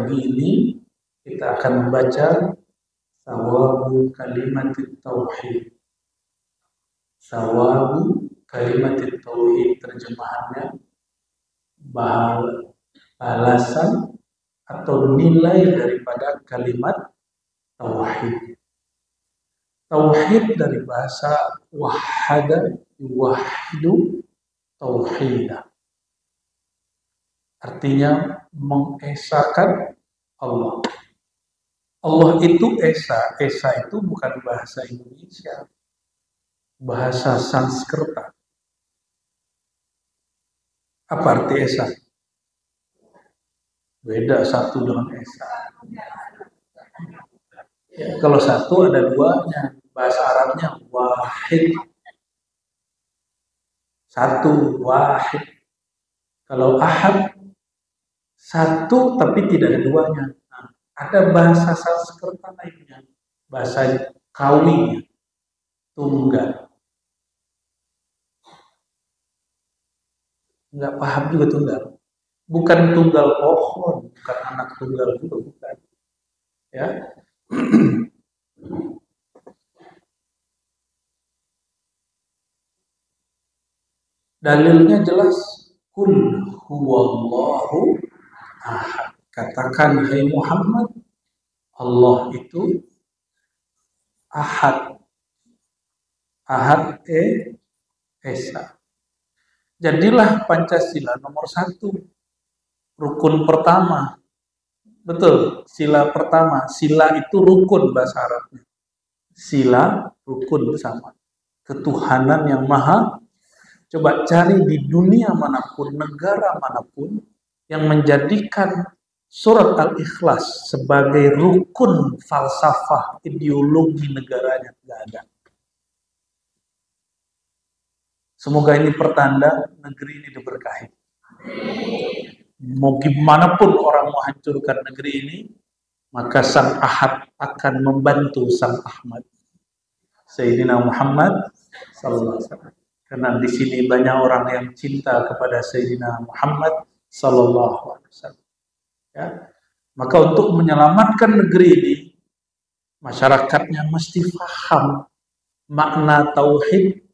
Pagi ini kita akan membaca Sawabu Kalimat Tauhid. Sawabu Kalimat Tauhid, terjemahannya balasan atau nilai daripada kalimat tauhid. Tauhid dari bahasa wahada, yuwahidu tauhidah. Artinya mengesakan Allah. Allah itu esa. Esa itu bukan bahasa Indonesia, bahasa Sanskerta. Apa arti esa? Beda satu dengan esa. Ya, kalau satu ada duanya, bahasa Arabnya wahid. Satu, wahid. Kalau ahad, satu tapi tidak ada duanya. Nah, ada bahasa Sanskerta lainnya, bahasa Kawi, tunggal. Nggak paham juga tunggal. Bukan tunggal pohon, bukan anak tunggal juga, bukan. Ya. Dalilnya jelas, kul huwallahu ahad. Katakan, hai Muhammad, Allah itu ahad. Ahad esa. Jadilah Pancasila nomor 1, rukun pertama. Betul, sila pertama. Sila itu rukun bahasa Arabnya. Sila, rukun sama. Ketuhanan yang maha. Coba cari di dunia manapun, negara manapun yang menjadikan surat Al-Ikhlas sebagai rukun falsafah ideologi negaranya. Tidak ada. Semoga ini pertanda negeri ini diberkahi. Mau gimana pun orang mau hancurkan negeri ini, maka Sang Ahad akan membantu Sang Ahmad. Sayyidina Muhammad sallallahu alaihi wasallam. Karena di sini banyak orang yang cinta kepada Sayyidina Muhammad sallallahu alaihi wasallam. Ya. Maka untuk menyelamatkan negeri ini, masyarakatnya mesti paham makna tauhid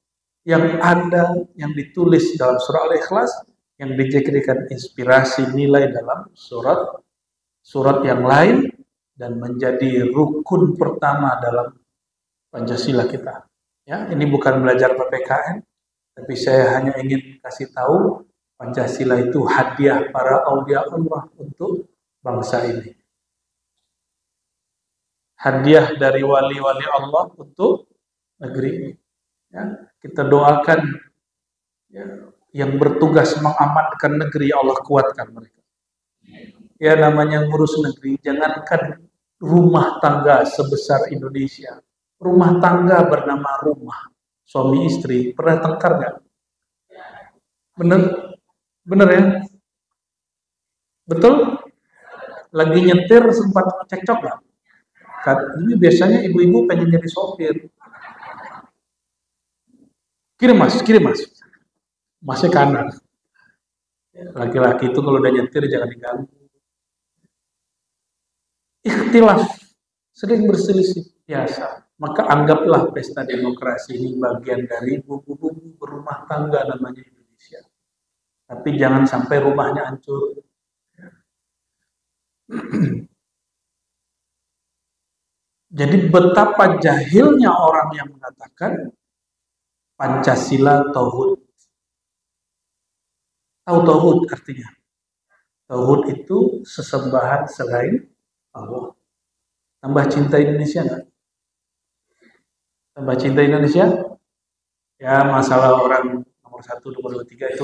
yang ada, yang ditulis dalam surah Al-Ikhlas, yang dijadikan inspirasi nilai dalam surat yang lain, dan menjadi rukun pertama dalam Pancasila kita. Ya, ini bukan belajar PPKN, tapi saya hanya ingin kasih tahu Pancasila itu hadiah para aulia Allah untuk bangsa ini. Hadiah dari wali-wali Allah untuk negeri ini. Ya, kita doakan ya, yang bertugas mengamankan negeri, Allah kuatkan mereka. Ya, namanya ngurus negeri, jangankan rumah tangga sebesar Indonesia, rumah tangga bernama rumah, suami istri, pernah tengkar nggak? Bener? Bener ya? Betul? Lagi nyetir sempat cekcok nggak? Ini biasanya ibu-ibu pengen jadi sopir. Kiri mas. Masnya kanan. Laki-laki itu kalau udah nyetir jangan diganggu. Ikhtilaf, sering berselisih, biasa. Maka anggaplah pesta demokrasi ini bagian dari bumbu-bumbu berumah tangga namanya Indonesia. Tapi jangan sampai rumahnya hancur. Jadi betapa jahilnya orang yang mengatakan Pancasila tauhid. Tahu tauhid artinya? Tauhid itu sesembahan selain Allah. Tambah cinta Indonesia nggak? Tambah cinta Indonesia? Ya, masalah orang nomor 1, nomor 2, 3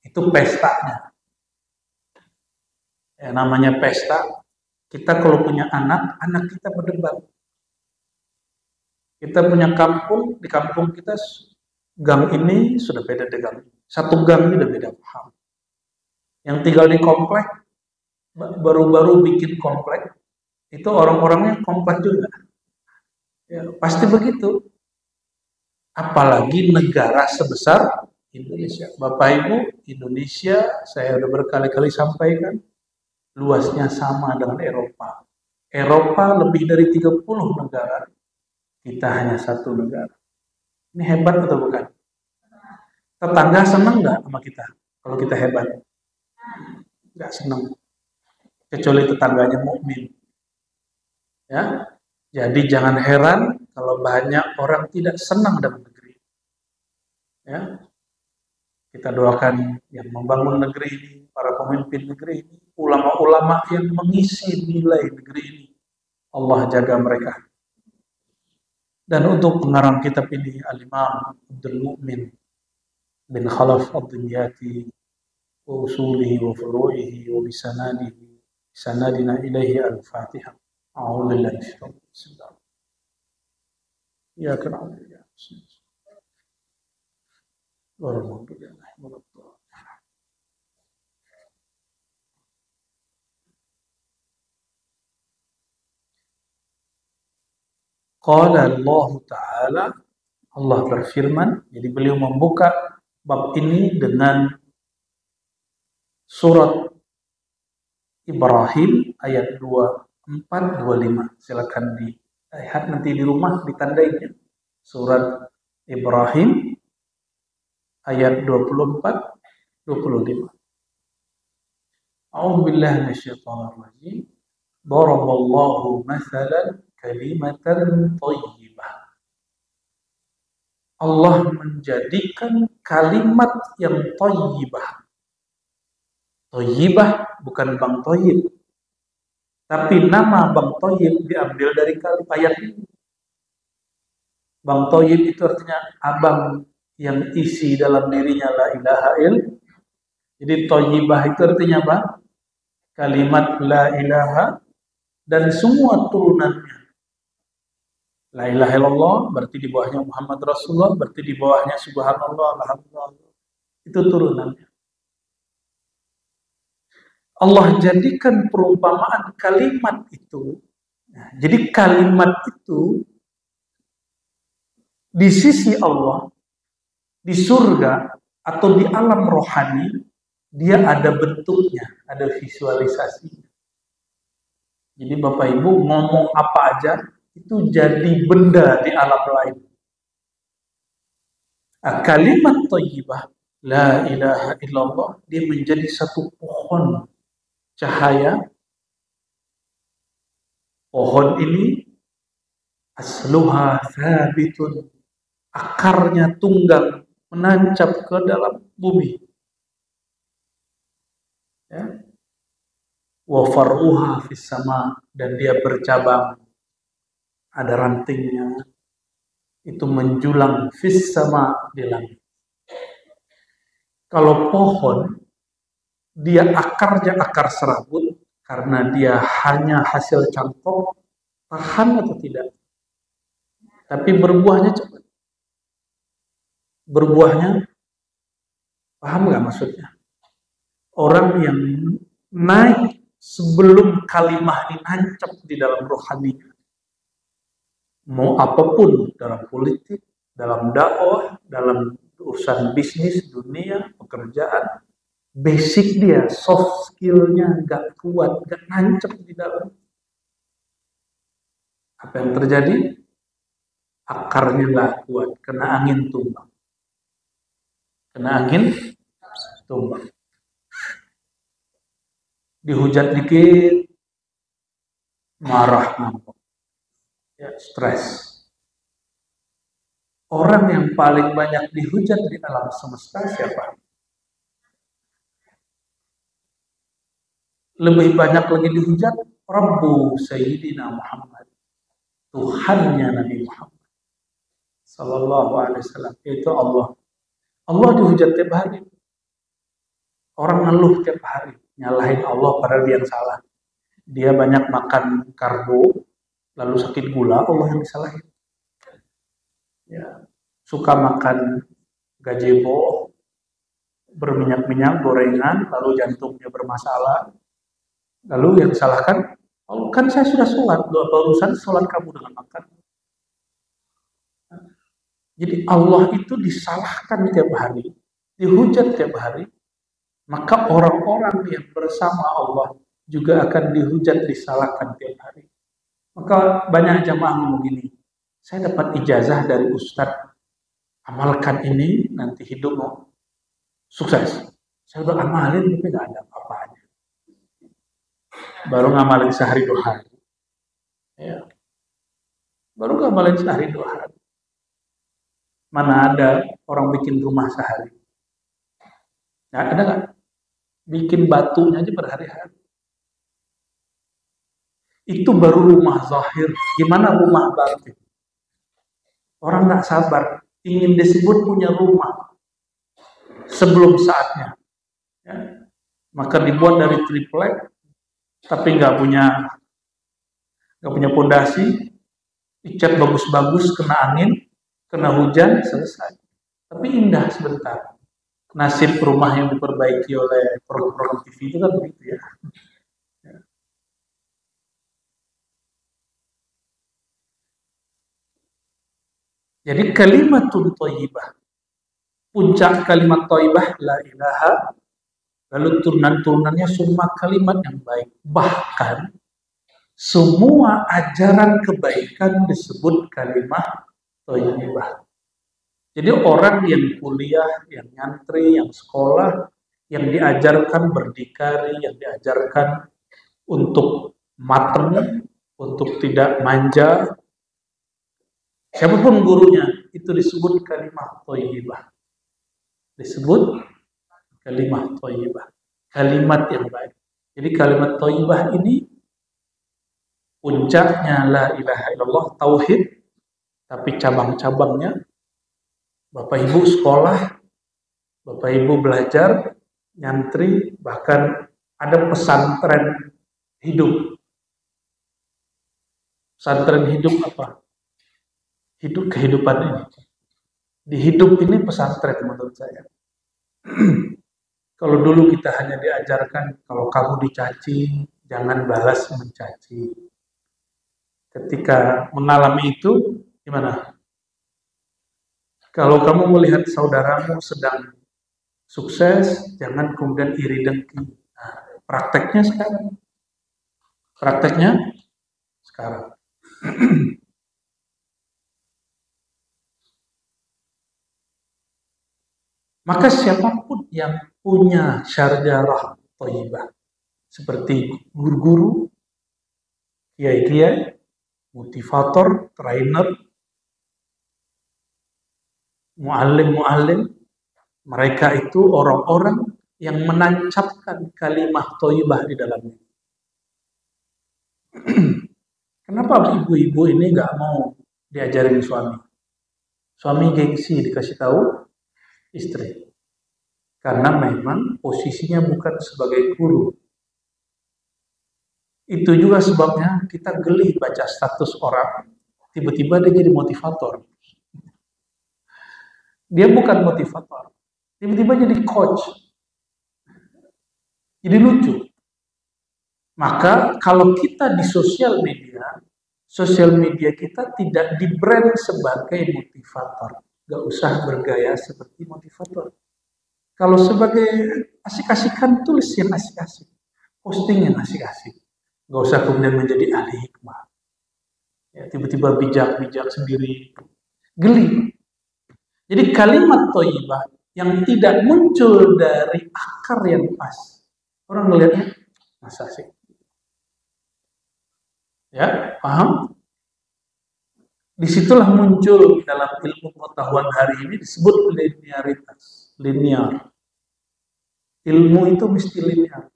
itu pestanya. Ya, namanya pesta. Kita kalau punya anak kita berdebat. Kita punya kampung, di kampung kita gang ini sudah beda dengan satu gang ini sudah beda paham. Yang tinggal di komplek, baru-baru bikin komplek, itu orang-orangnya komplek juga. Ya, pasti begitu. Apalagi negara sebesar Indonesia. Bapak Ibu, Indonesia, saya sudah berkali-kali sampaikan, luasnya sama dengan Eropa. Eropa lebih dari 30 negara, kita hanya satu negara. Ini hebat atau bukan? Tetangga senang nggak sama kita kalau kita hebat? Nggak senang, kecuali tetangganya mukmin. Ya, jadi jangan heran kalau banyak orang tidak senang dengan negeri. Ya, kita doakan yang membangun negeri ini, para pemimpin negeri ini, ulama-ulama yang mengisi nilai negeri ini. Allah jaga mereka. Dan untuk pengarang kitab ini Al-Imam Abdul Mu'min bin Khalaf Ad-Dimyati wa usulihi wa furu'ihi wa bisanadina ilaihi al-Fatihah. A'udzu billahi minasyaitonir rajim. Ya karam ya. Qala Allah Ta'ala, Allah berfirman, jadi beliau membuka bab ini dengan surat Ibrahim ayat 24-25. Silakan dilihat nanti di rumah ditandainya. Surat Ibrahim ayat 24-25. A'udzu billahi minasyaitonir rajim. Daraballahu mathalan kalimatan thayyibah. Allah menjadikan kalimat yang thayyibah. Thayyibah bukan Bang Thayyib, tapi nama Bang Thayyib diambil dari ayat ini. Bang Thayyib itu artinya abang yang isi dalam dirinya la ilaha illallah. Jadi thayyibah itu artinya apa? Kalimat la ilaha dan semua turunannya. La ilaha illallah berarti di bawahnya Muhammad Rasulullah, berarti di bawahnya subhanallah, alhamdulillah. Itu turunannya. Allah jadikan perumpamaan kalimat itu. Nah, jadi kalimat itu di sisi Allah, di surga atau di alam rohani, dia ada bentuknya, ada visualisasinya. Jadi Bapak Ibu ngomong apa aja, itu jadi benda di alam lain. Kalimat thayyibah, la ilaha illallah, dia menjadi satu pohon cahaya. Pohon ini asluha thabitun, akarnya tunggang, menancap ke dalam bumi. Ya. Wa far'uha fis sama, dan dia bercabang, ada rantingnya, itu menjulang fis sama, di langit. Kalau pohon, dia akarnya akar serabut, karena dia hanya hasil cangkok, tahan atau tidak? Tapi berbuahnya cepat. Berbuahnya, paham nggak maksudnya? Orang yang naik sebelum kalimah ini nancap di dalam rohaninya. Mau apapun, dalam politik, dalam dakwah, dalam urusan bisnis, dunia, pekerjaan, basic dia, soft skill-nya gak kuat, gak nancap di dalam. Apa yang terjadi? Akarnya gak kuat, kena angin tumbang. Kena angin tumbang. Dihujat dikit, marah, ngambek. Ya, stres. Orang yang paling banyak dihujat di alam semesta siapa? Lebih banyak lagi dihujat Rabbu Sayyidina Muhammad, Tuhannya Nabi Muhammad Sallallahu Alaihi Wasallam, itu Allah. Allah dihujat tiap hari. Orang ngeluh tiap hari, nyalahin Allah padahal dia yang salah. Dia banyak makan karbo, lalu sakit gula, Allah yang disalahin. Ya, suka makan gazebo, berminyak-minyak, gorengan, lalu jantungnya bermasalah. Lalu yang disalahkan, oh, kan saya sudah sholat, apa urusan sholat kamu dengan makan? Jadi Allah itu disalahkan tiap hari, dihujat tiap hari. Maka orang-orang yang bersama Allah juga akan dihujat, disalahkan tiap hari. Maka banyak jamaah ngomong gini, saya dapat ijazah dari Ustadz, amalkan ini, nanti hidupmu sukses. Saya udah amalin, tapi nggak ada apa-apanya. Baru ngamalin sehari 2 hari. Ya. Baru ngamalin sehari 2 hari. Mana ada orang bikin rumah sehari? Nggak ada nggak? Bikin batunya aja berhari-hari. Itu baru rumah zahir. Gimana rumah batin? Orang nggak sabar, ingin disebut punya rumah sebelum saatnya. Ya. Maka dibuat dari triplek, tapi nggak punya pondasi, dicat bagus-bagus, kena angin, kena hujan, selesai. Tapi indah sebentar. Nasib rumah yang diperbaiki oleh program-program TV itu kan begitu ya. Jadi kalimatun thayyibah, puncak kalimat thayyibah la ilaha, lalu turunan-turunannya semua kalimat yang baik. Bahkan semua ajaran kebaikan disebut kalimat thayyibah. Jadi orang yang kuliah, yang nyantri, yang sekolah, yang diajarkan berdikari, yang diajarkan untuk mateng, untuk tidak manja, siapapun gurunya, itu disebut kalimat thayyibah. Disebut kalimat thayyibah. Kalimat yang baik. Jadi kalimat thayyibah ini puncaknya la ilaha illallah, tauhid, tapi cabang-cabangnya Bapak Ibu sekolah, Bapak Ibu belajar, nyantri, bahkan ada pesantren hidup. Pesantren hidup apa? Hidup kehidupan ini. Di hidup ini pesantren menurut saya. Kalau dulu kita hanya diajarkan, kalau kamu dicaci, jangan balas mencaci. Ketika mengalami itu, gimana? Kalau kamu melihat saudaramu sedang sukses, jangan kemudian iri dengki. Nah, prakteknya sekarang. Maka siapapun yang punya syarjarah thayyibah, seperti guru-guru, kiai-kiai, motivator, trainer, muallim, mereka itu orang-orang yang menancapkan kalimat thayyibah di dalamnya. Kenapa ibu-ibu ini nggak mau diajarin suami? Suami gengsi dikasih tahu istri. Karena memang posisinya bukan sebagai guru. Itu juga sebabnya kita geli baca status orang, tiba-tiba dia jadi motivator. Dia bukan motivator, tiba-tiba jadi coach. Jadi lucu. Maka kalau kita di sosial media kita tidak di brand sebagai motivator. Gak usah bergaya seperti motivator. Kalau sebagai asik-asikan, tulis yang asik-asik. Posting yang asik-asik. Gak usah kemudian menjadi ahli hikmah. Ya, tiba-tiba bijak-bijak sendiri. Geli. Jadi kalimat thayyibah yang tidak muncul dari akar yang pas. Orang melihatnya, masa sih? Ya, paham? Disitulah muncul dalam ilmu pengetahuan hari ini disebut linearitas. Linear. Ilmu itu mesti linear.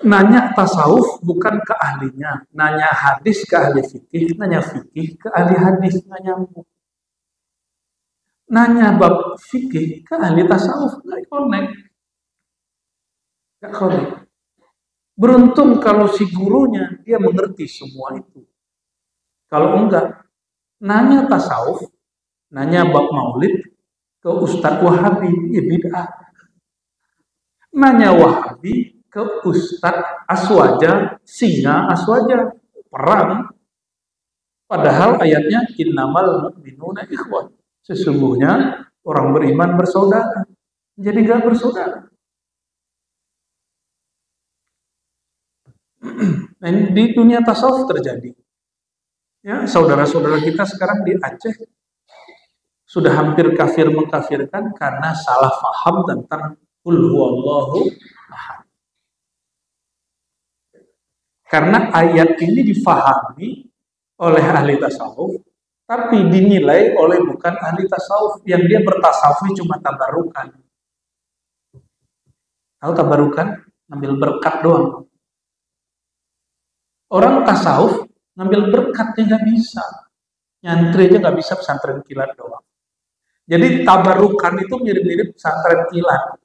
Nanya tasawuf bukan ke ahlinya, nanya hadis ke ahli fikih, nanya fikih ke ahli hadis, nggak nyambung. Nanya bab fikih ke ahli tasawuf, nggak connect. Beruntung kalau si gurunya dia mengerti semua itu. Kalau enggak, nanya tasawuf, nanya bab maulid ke Ustadz Wahabi, ya bid'ah. Nanya Wahabi ke Ustadz Aswaja, singa Aswaja, perang. Padahal ayatnya innamal mu'minuna ikhwah. Sesungguhnya orang beriman bersaudara. Jadi gak bersaudara. Nah, di dunia tasawuf terjadi. Ya, saudara-saudara kita sekarang di Aceh sudah hampir kafir mengkafirkan karena salah paham tentang qul huwallahu ahad. Karena ayat ini difahami oleh ahli tasawuf, tapi dinilai oleh bukan ahli tasawuf, yang dia bertasawuf cuma tabarukan. Tahu tabarukan? Ngambil berkat doang. Orang tasawuf ngambil berkatnya nggak bisa, nyantri aja nggak bisa, pesantren kilat doang. Jadi tabarukan itu mirip-mirip pesantren kilat,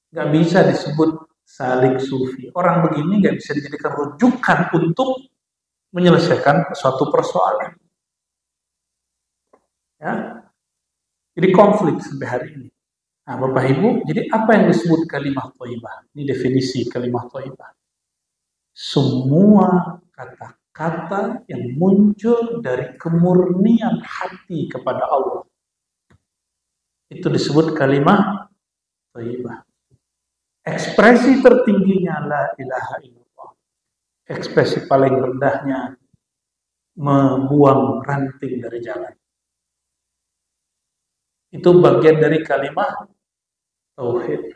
nggak bisa disebut salik sufi. Orang begini nggak bisa dijadikan rujukan untuk menyelesaikan suatu persoalan. Ya, jadi konflik sampai hari ini. Nah, Bapak Ibu, jadi apa yang disebut kalimah thayyibah? Ini definisi kalimah thayyibah. Semua kata-kata yang muncul dari kemurnian hati kepada Allah, itu disebut kalimah thayyibah. Ekspresi tertingginya la ilaha illallah. Ekspresi paling rendahnya membuang ranting dari jalan. Itu bagian dari kalimah tauhid.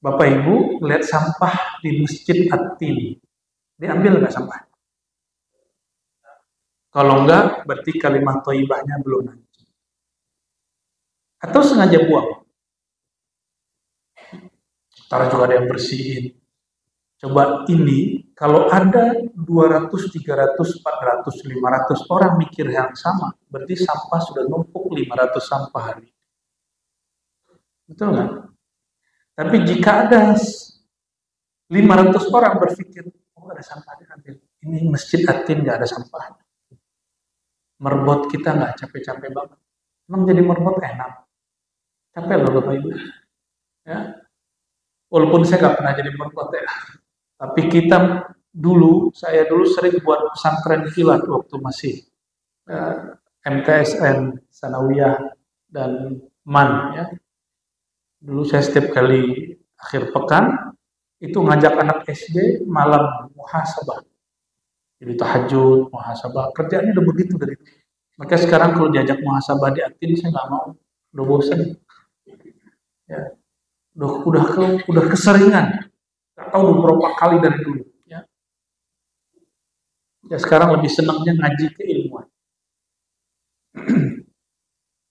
Bapak Ibu lihat sampah di Masjid At-Tin, diambil nggak sampah? Kalau enggak, berarti kalimat thayyibahnya belum nanti. Atau sengaja buang. Ntar juga ada yang bersihin. Coba ini, kalau ada 200, 300, 400, 500 orang mikir yang sama, berarti sampah sudah numpuk 500 sampah hari. Betul nggak? Tapi jika ada 500 orang berpikir, oh ada sampah diambil. Ini Masjid At-Tin nggak ada sampah. Merbot kita nggak capek-capek banget. Emang jadi merbot enak. Capek loh Bapak Ibu. Ya. Walaupun saya nggak pernah jadi merbot ya. Tapi saya dulu sering buat pesantren kilat waktu masih MTSN, Sanawiyah, dan MAN. Ya. Dulu saya setiap kali akhir pekan, itu ngajak anak SD malam muhasabah. Jadi tahajud, muhasabah, kerjaannya udah begitu dari itu. Maka sekarang kalau diajak muhasabah di At-Tin, saya nggak mau, udah bosan. Ya, udah keseringan, nggak tahu udah berapa kali dari dulu. Ya sekarang lebih senangnya ngaji keilmuan.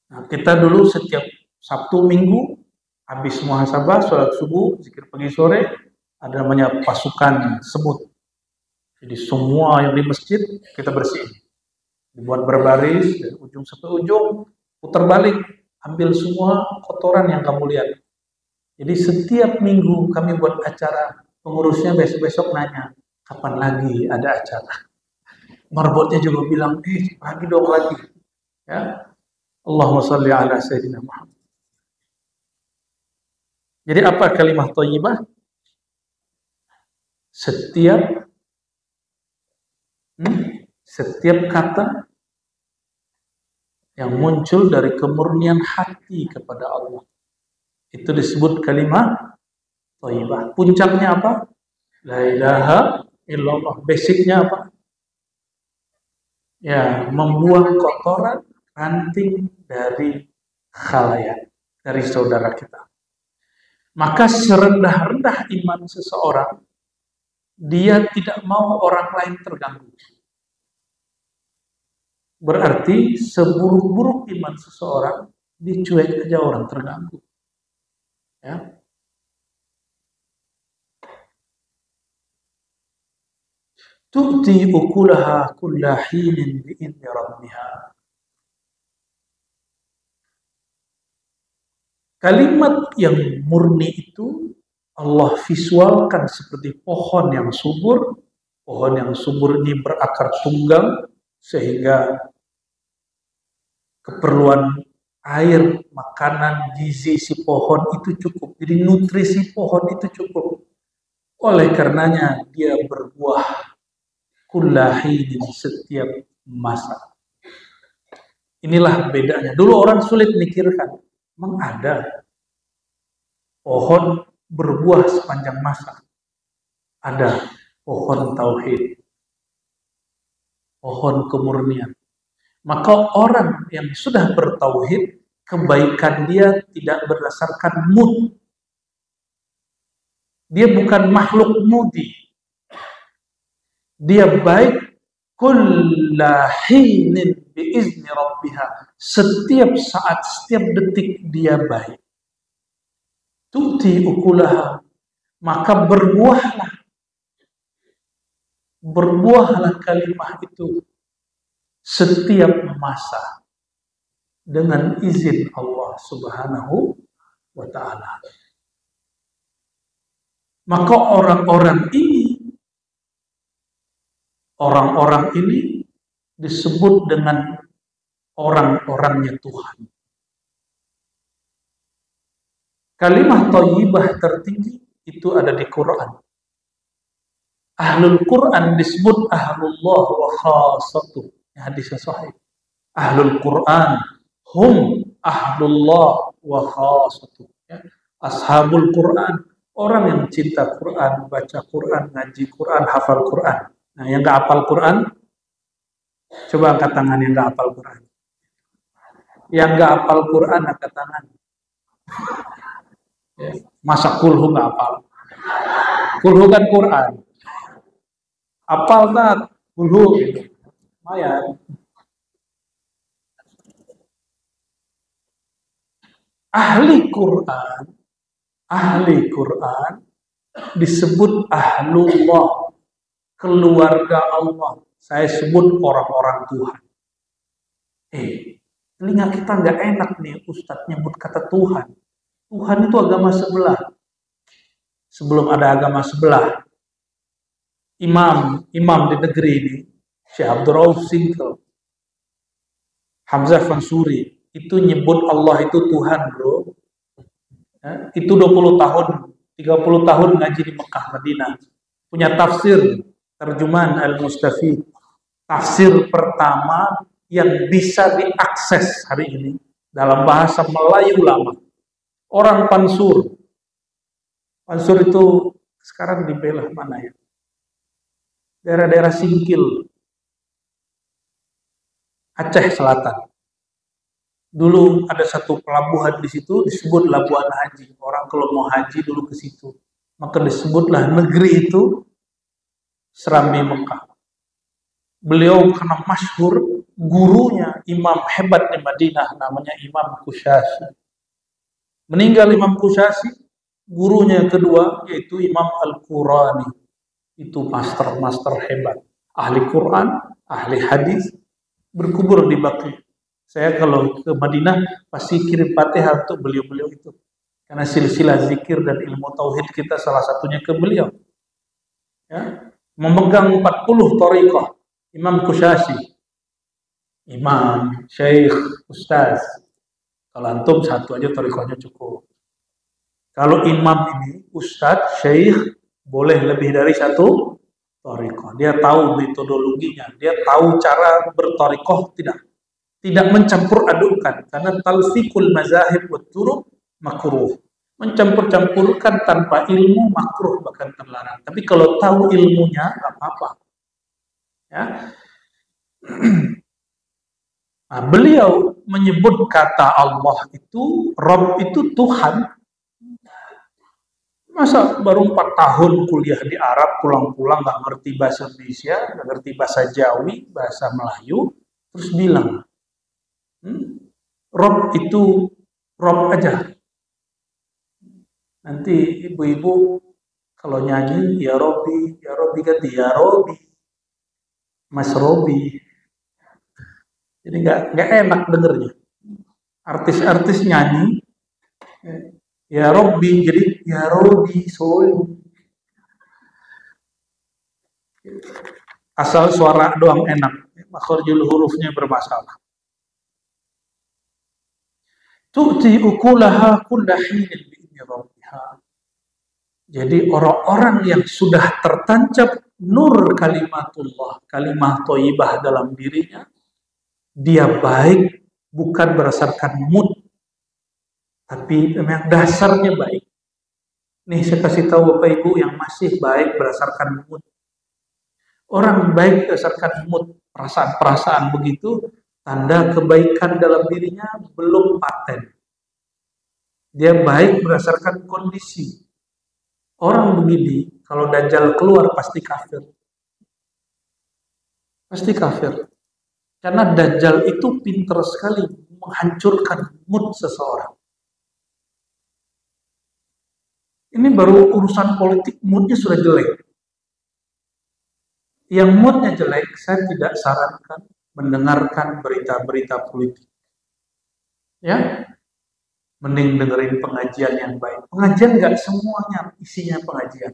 Nah, kita dulu setiap Sabtu Minggu habis muhasabah, sholat subuh, zikir pagi sore, ada namanya pasukan semut. Jadi semua yang di masjid kita bersihin. Dibuat berbaris dari ujung sampai ujung, putar balik, ambil semua kotoran yang kamu lihat. Jadi setiap minggu kami buat acara, pengurusnya besok-besok nanya, kapan lagi ada acara? Marbotnya juga bilang, lagi dong lagi. Ya, Allahumma sholli ala sayyidina Muhammad. Jadi apa kalimah thayyibah? Setiap kata yang muncul dari kemurnian hati kepada Allah, itu disebut kalimah thayyibah. Puncaknya apa? La ilaha illallah. Basicnya apa? Ya, membuang kotoran ranting dari khalayak, dari saudara kita. Maka serendah-rendah iman seseorang, dia tidak mau orang lain terganggu. Berarti seburuk-buruk iman seseorang, dicuek aja orang terganggu. Ya. Tu'ti ukulaha kulla hinin bi'idni rabbiha. Kalimat yang murni itu Allah visualkan seperti pohon yang subur. Pohon yang subur ini berakar tunggal sehingga keperluan air, makanan, gizi si pohon itu cukup. Jadi nutrisi pohon itu cukup. Oleh karenanya dia berbuah kullahinin setiap masa. Inilah bedanya. Dulu orang sulit mikirkan, memang ada pohon berbuah sepanjang masa. Ada. pohon tauhid, pohon kemurnian. Maka orang yang sudah bertauhid, kebaikan dia tidak berdasarkan mood. Dia bukan makhluk mudi. Dia baik kullahinin biizni rabbiha. Setiap saat, setiap detik dia baik. Tu'ti ukulaha. Maka berbuahlah kalimah itu setiap masa dengan izin Allah Subhanahu wa ta'ala. Maka orang-orang ini disebut dengan orang-orangnya Tuhan. Kalimah thayyibah tertinggi itu ada di Quran. Ahlul Quran disebut ahlullah wa khassatuh. Hadisnya sahih. Ahlul Quran hum ahlullah wa khassatuh. Ashabul Quran, orang yang cinta Quran, baca Quran, ngaji Quran, hafal Quran. Nah, yang nggak hafal Quran, coba angkat tangan yang nggak hafal Quran. Yang nggak hafal Quran, angkat tangan. Masa kulhu nggak hafal? Kulhu kan Quran. Hafal tak? Kulhu. Lumayan. Ahli Quran disebut ahlullah, keluarga Allah. Saya sebut orang-orang Tuhan. Telinga kita nggak enak nih Ustadz nyebut kata Tuhan. Tuhan itu agama sebelah. Sebelum ada agama sebelah, imam di negeri ini, Syekh Abdul Rauf Singkel, Hamzah Fansuri, itu nyebut Allah itu Tuhan, bro. Itu 20 tahun, 30 tahun ngaji di Mekah, Madinah. Punya tafsir, terjemahan Al-Mustafid. Tafsir pertama yang bisa diakses hari ini dalam bahasa Melayu lama. Orang Pansur. Pansur itu sekarang di belah mana ya? Daerah-daerah Singkil, Aceh Selatan. Dulu ada satu pelabuhan di situ disebut Labuan Haji. Orang kalau mau haji dulu ke situ. Maka disebutlah negeri itu Serambi Mekah. Beliau karena masyhur, gurunya imam hebat di Madinah namanya Imam Kusyasi. Meninggal Imam Kusyasi, gurunya yang kedua yaitu Imam Al-Qurani. Itu master hebat. Ahli Quran, ahli hadis, berkubur di Baqi. Saya kalau ke Madinah pasti kirim Fatihah untuk beliau-beliau itu. Karena silsilah zikir dan ilmu tauhid kita salah satunya ke beliau. Ya. Memegang 40 thariqah. Imam Kusyasi. Imam, Syekh, Ustaz. Kalau antum satu aja thariqahnya cukup. Kalau imam ini, Ustaz, Syekh, boleh lebih dari satu thariqah. Dia tahu metodologinya. Dia tahu cara berthariqah tidak mencampur adukkan, karena talfiqul mazahib wa turuq makruh. Mencampur-campurkan tanpa ilmu makruh, bahkan terlarang. Tapi kalau tahu ilmunya enggak apa-apa. Ya. Nah, beliau menyebut kata Allah itu, Rabb itu Tuhan. Masa baru 4 tahun kuliah di Arab, pulang-pulang nggak ngerti bahasa Indonesia, nggak ngerti bahasa Jawi, bahasa Melayu, terus bilang, Rob itu Rob aja. Nanti ibu-ibu kalau nyanyi ya Robi ganti ya Robi, Mas Robi. Jadi nggak enak dengernya. Artis-artis nyanyi ya Robi, jadi ya Robi soul. Asal suara doang enak, makhrajul hurufnya bermasalah. Tu'ti ukulaha kulla hinin bi'idzni rabbiha. Jadi orang-orang yang sudah tertancap nur kalimatullah, kalimah thayyibah dalam dirinya, dia baik bukan berdasarkan mood, tapi memang dasarnya baik. Nih saya kasih tahu Bapak Ibu yang masih baik berdasarkan mood. Orang baik berdasarkan mood, perasaan-perasaan begitu, tanda kebaikan dalam dirinya belum paten. Dia baik berdasarkan kondisi. Orang begini, kalau Dajjal keluar pasti kafir. Pasti kafir. Karena Dajjal itu pintar sekali menghancurkan mood seseorang. Ini baru urusan politik, moodnya sudah jelek. Yang moodnya jelek, saya tidak sarankan mendengarkan berita-berita politik. Ya, mending dengerin pengajian yang baik. Pengajian nggak semuanya isinya pengajian.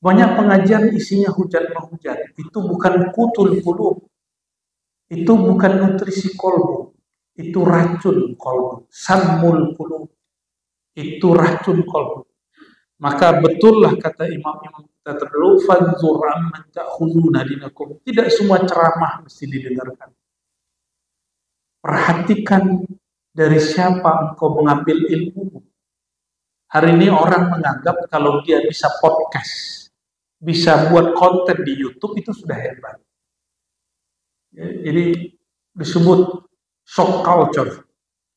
Banyak pengajian isinya hujat-menghujat. Itu bukan kutul qulub. Itu bukan nutrisi kolbu. Itu racun kolbu. Sammul qulub. Itu racun kolbu. Maka betullah kata imam-imam kita terdahulu, fanzur amman ta'khuduna dinakum. Tidak semua ceramah mesti didengarkan. Perhatikan dari siapa engkau mengambil ilmu. Hari ini orang menganggap kalau dia bisa podcast, bisa buat konten di YouTube itu sudah hebat. Jadi disebut shock culture.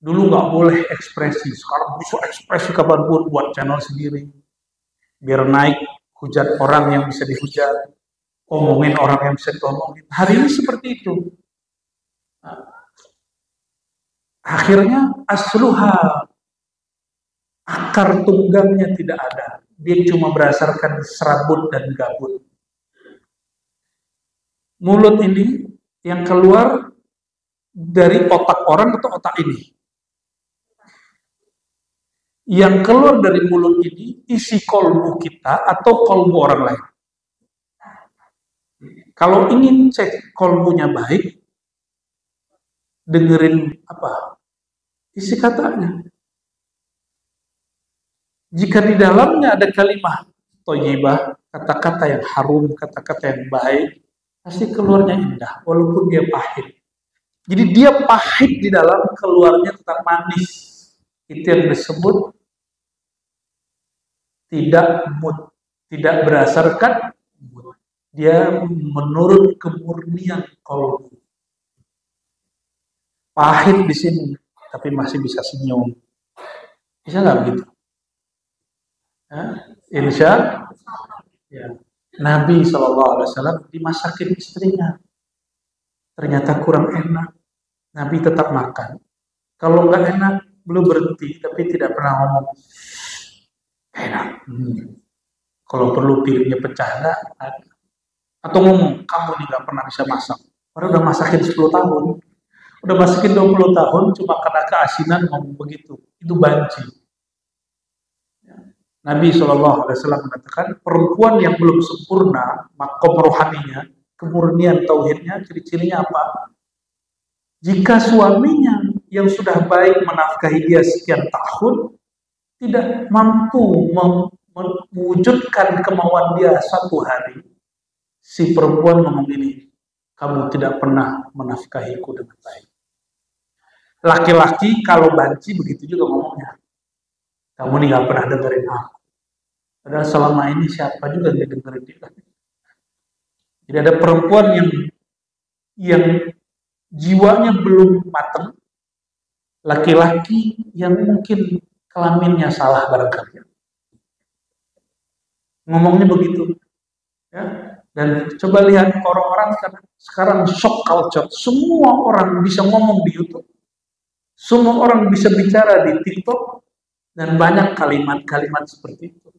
Dulu nggak boleh ekspresi, sekarang bisa ekspresi kapanpun, buat channel sendiri. Biar naik, hujat orang yang bisa dihujat, omongin orang yang bisa diomongin. Hari ini seperti itu. Akhirnya asluha, akar tunggangnya tidak ada. Dia cuma berdasarkan serabut dan gabut. Mulut ini yang keluar dari otak orang atau otak ini? Yang keluar dari mulut ini isi kolbu kita atau kolbu orang lain. Kalau ingin cek kolbunya baik, dengerin apa? Isi katanya. Jika di dalamnya ada kalimat thayyibah, kata-kata yang harum, kata-kata yang baik, pasti keluarnya indah, walaupun dia pahit. Jadi dia pahit di dalam, keluarnya tetap manis. Itu yang disebut tidak mood, tidak berdasarkan mood. Dia menurut kemurnian kolbu. Pahit di sini, tapi masih bisa senyum. Bisa nggak begitu? Insya ya. Nabi SAW dimasakin istrinya. Ternyata kurang enak. Nabi tetap makan. Kalau nggak enak, belum berhenti, tapi tidak pernah ngomong enak. Kalau perlu piringnya pecah, enggak. Atau ngomong, kamu nih nggak pernah bisa masak. Padahal udah masakin 10 tahun. Udah masakin 20 tahun, cuma karena keasinan ngomong begitu. Itu banci. Nabi SAW mengatakan, perempuan yang belum sempurna, makom rohaninya, kemurnian tauhidnya, ciri-cirinya apa? Jika suaminya yang sudah baik menafkahi dia sekian tahun, tidak mampu mewujudkan kemauan dia satu hari, si perempuan ngomong ini, kamu tidak pernah menafkahiku dengan baik. Laki-laki kalau banci begitu juga ngomongnya. Kamu nih gak pernah dengerin aku. Padahal selama ini siapa juga yang dengerin dia. Jadi ada perempuan yang jiwanya belum matang, laki-laki yang mungkin kelaminnya salah barangkali. Ngomongnya begitu. Ya. Dan coba lihat orang-orang sekarang shock culture. Semua orang bisa ngomong di YouTube. Semua orang bisa bicara di TikTok. Dan banyak kalimat-kalimat seperti itu.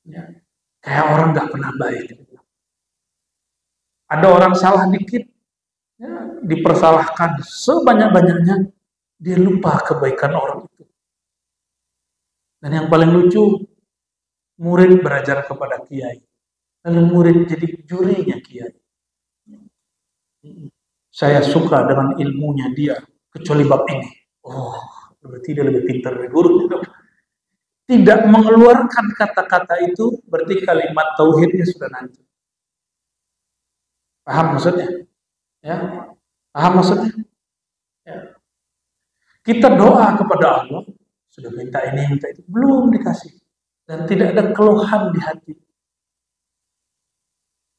Ya. Kayak orang gak pernah baik. Ada orang salah dikit, ya, dipersalahkan sebanyak-banyaknya, dia lupa kebaikan orang itu. Dan yang paling lucu, murid belajar kepada kiai. Lalu murid jadi jurinya kiai. Saya suka dengan ilmunya dia, kecuali bab ini. Oh, berarti dia lebih pintar dari guru. Tidak mengeluarkan kata-kata itu, berarti kalimat tauhidnya sudah nanti. Paham maksudnya? Ya, paham maksudnya? Ya. Kita doa kepada Allah, sudah minta ini, minta itu, belum dikasih. Dan tidak ada keluhan di hati.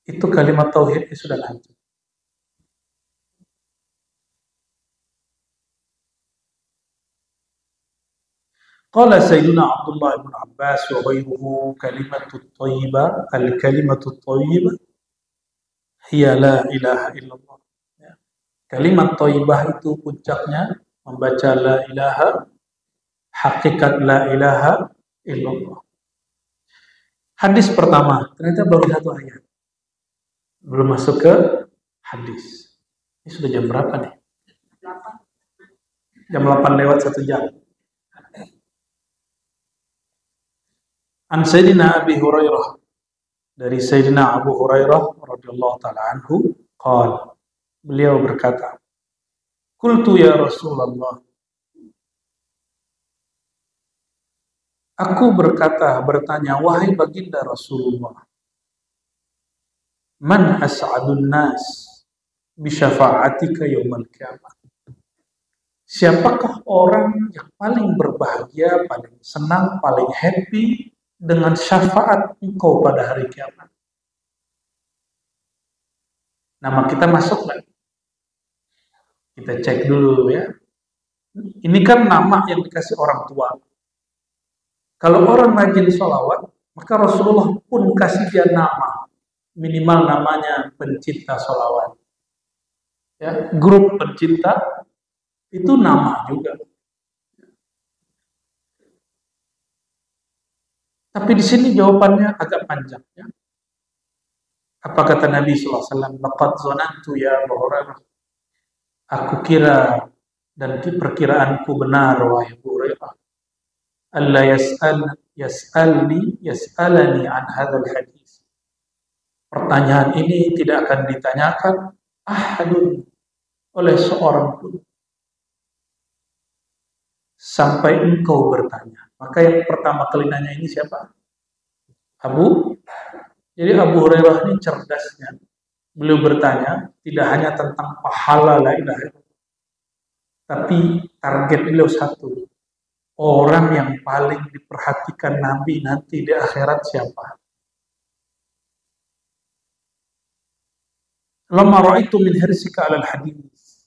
itu kalimat tauhidnya sudah hancur. Qala Sayyidina Abdullah bin Abbas wa ghairuhu kalimatut thayyibah al-kalimatut thayyibah hiya la ilaha illallah. Ya. Kalimat thayyibah itu puncaknya membaca la ilaha, hakikat la ilaha illallah. Hadis pertama, ternyata baru satu ayat. Belum masuk ke hadis. Ini sudah jam berapa nih? Jam 8 lewat 1 jam. An Sayyidina Abi Hurairah, dari Sayyidina Abu Hurairah radhiyallahu taala anhu, qala, beliau berkata, qultu ya Rasulullah, aku bertanya, wahai baginda Rasulullah, man as'adun nas bi syafa'atika yaumal qiyamah. Siapakah orang yang paling berbahagia, paling senang, paling happy dengan syafaat engkau pada hari kiamat? Nama kita masuk lagi. Kita cek dulu ya. Ini kan nama yang dikasih orang tua. Kalau orang rajin sholawat, maka Rasulullah pun kasih dia nama. Minimal namanya pencinta sholawat. Ya, grup pencinta itu nama juga. Tapi di sini jawabannya agak panjang. Ya. Apa kata Nabi SAW? Laqad zonantu ya Abu Hurairah. Aku kira dan perkiraanku benar, wahai Abu Hurairah. Allah yas'alani an hadzal hadis. Pertanyaan ini tidak akan ditanyakan ahadun oleh seorang pun sampai engkau bertanya. Maka yang pertama kali nanya ini siapa? Jadi Abu Hurairah ini cerdasnya. Beliau bertanya tidak hanya tentang pahala la ilaha illallah, tapi target beliau satu. Orang yang paling diperhatikan Nabi nanti di akhirat siapa? Lamma ra'aitu min hirsika 'alal hadis.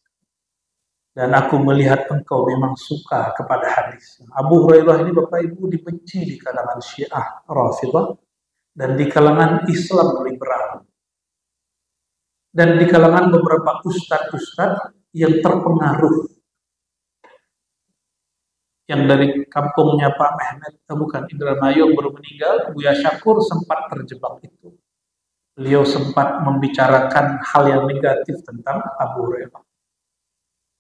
Dan aku melihat engkau memang suka kepada hadis. Abu Hurairah ini Bapak Ibu dibenci di kalangan Syiah Rafidhah dan di kalangan Islam liberal. Dan di kalangan beberapa ustadz-ustadz yang terpengaruh. Yang dari kampungnya Pak Mehmet, bukan Indramayu baru meninggal, Buya Syakur sempat terjebak itu. Beliau sempat membicarakan hal yang negatif tentang Abu Hurairah.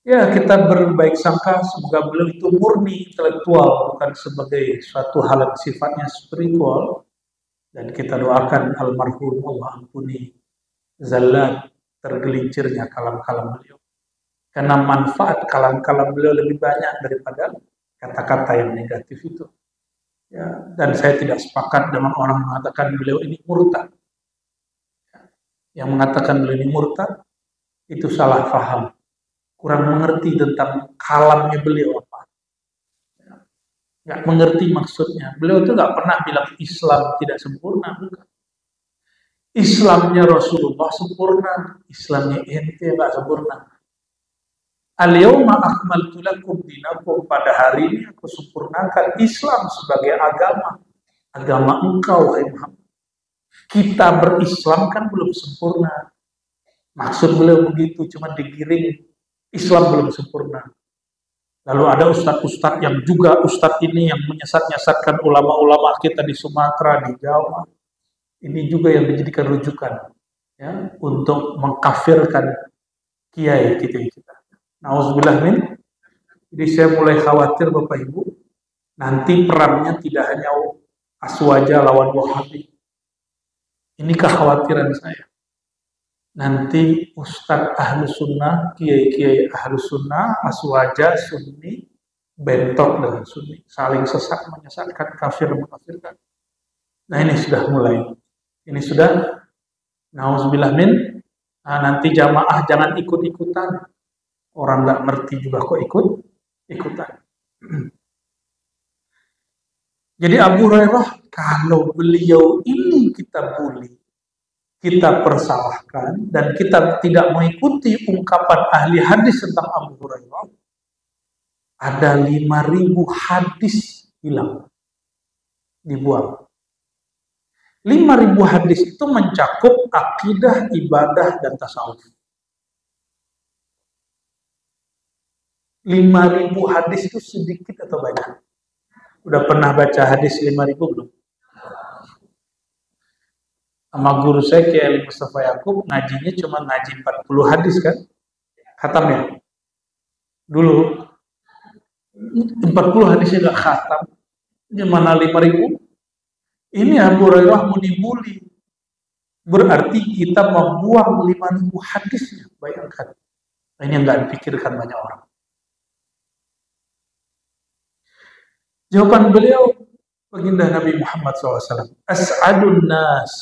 Ya, kita berbaik sangka semoga beliau itu murni intelektual, bukan sebagai suatu hal yang sifatnya spiritual. Dan kita doakan almarhum Allah ampuni zallat tergelincirnya kalam-kalam beliau. Karena manfaat kalam-kalam beliau lebih banyak daripada kata-kata yang negatif itu. Ya, dan saya tidak sepakat dengan orang mengatakan beliau ini murtad. Yang mengatakan beliau ini murtad itu salah paham. Kurang mengerti tentang kalamnya beliau apa. Nggak mengerti maksudnya. Beliau itu nggak pernah bilang Islam tidak sempurna. Bukan. Islamnya Rasulullah sempurna. Islamnya ente nggak sempurna. Al-yawma akmaltu lakum dinakum, pada hari ini aku sempurnakan Islam sebagai agama. Agama engkau, hai Muhammad. Kita berislam kan belum sempurna. Maksud beliau begitu, cuma digiring. Islam belum sempurna. Lalu ada ustadz-ustadz yang juga ustadz ini yang menyesat-nyesatkan ulama-ulama kita di Sumatera, di Jawa. Ini juga yang dijadikan rujukan ya, untuk mengkafirkan kiai kita. Nauzubillah min. Jadi saya mulai khawatir Bapak Ibu, nanti perangnya tidak hanya Aswaja lawan Wahabi. Ini kekhawatiran saya. Nanti Ustadz Ahlu Sunnah, kiai-kiai Ahlu Sunnah, Aswaja, Sunni, bentrok dengan Sunni, saling sesat, menyesatkan, kafir, mengkafirkan. Nah ini sudah mulai. Ini sudah, nauzubillah min. Nah, nanti jamaah jangan ikut-ikutan. Orang nggak ngerti juga kok ikut-ikutan. Jadi Abu Hurairah, kalau beliau ini kita bully, kita persalahkan dan kita tidak mengikuti ungkapan ahli hadis tentang Abu Hurairah, ada 5.000 hadis hilang, dibuang. 5.000 hadis itu mencakup akidah, ibadah, dan tasawuf. 5.000 hadis itu sedikit atau banyak? Udah pernah baca hadis 5.000 belum? Sama guru saya Kiai Mustafa Yakub ngajinya cuma ngaji 40 hadis kan? Khatam ya? Dulu 40 hadisnya gak khatam. Gimana 5.000? Ini Abu Hurairah mau dibully. Berarti kita membuang 5.000 hadisnya. Bayangkan. Ini yang gak dipikirkan banyak orang. Jawaban beliau, baginda Nabi Muhammad SAW, As'adun nas,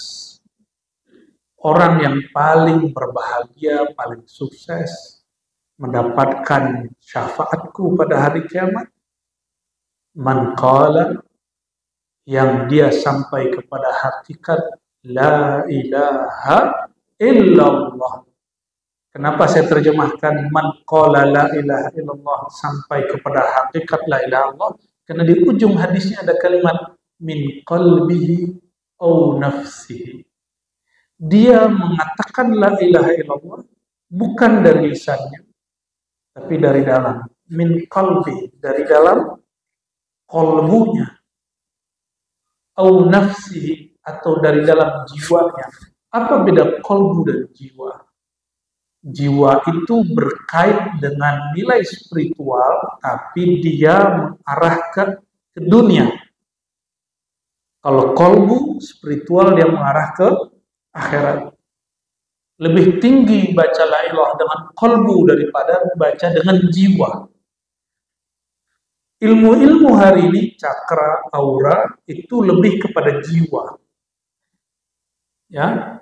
orang yang paling berbahagia, paling sukses, mendapatkan syafaatku pada hari kiamat, man qala, yang dia sampai kepada hakikat la ilaha illallah. Kenapa saya terjemahkan man qala la ilaha illallah, sampai kepada hakikat la ilaha illallah? Karena di ujung hadisnya ada kalimat min qalbihi au nafsihi. Dia mengatakan la ilaha illallah bukan dari lisannya, tapi dari dalam. Min qalbi, dari dalam kolbunya. Au nafsihi, atau dari dalam jiwanya. Apa beda kolbu dan jiwa? Jiwa itu berkait dengan nilai spiritual, tapi dia mengarah ke dunia. Kalau kolbu spiritual, dia mengarah ke akhirat. Lebih tinggi baca la ilaha dengan kolbu daripada baca dengan jiwa. Ilmu-ilmu hari ini, cakra, aura, itu lebih kepada jiwa. Ya.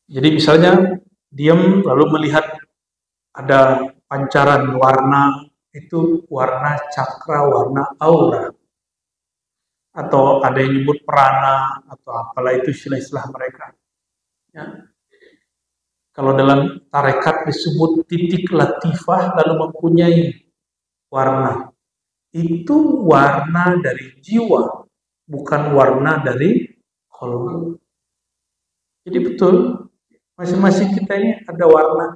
Jadi misalnya diam lalu melihat ada pancaran warna, itu warna cakra, warna aura. Atau ada yang nyebut prana, atau apalah itu istilah-istilah mereka. Ya. Kalau dalam tarekat disebut titik latifah, lalu mempunyai warna. Itu warna dari jiwa, bukan warna dari kolbu. Jadi betul, masing-masing kita ini ada warna.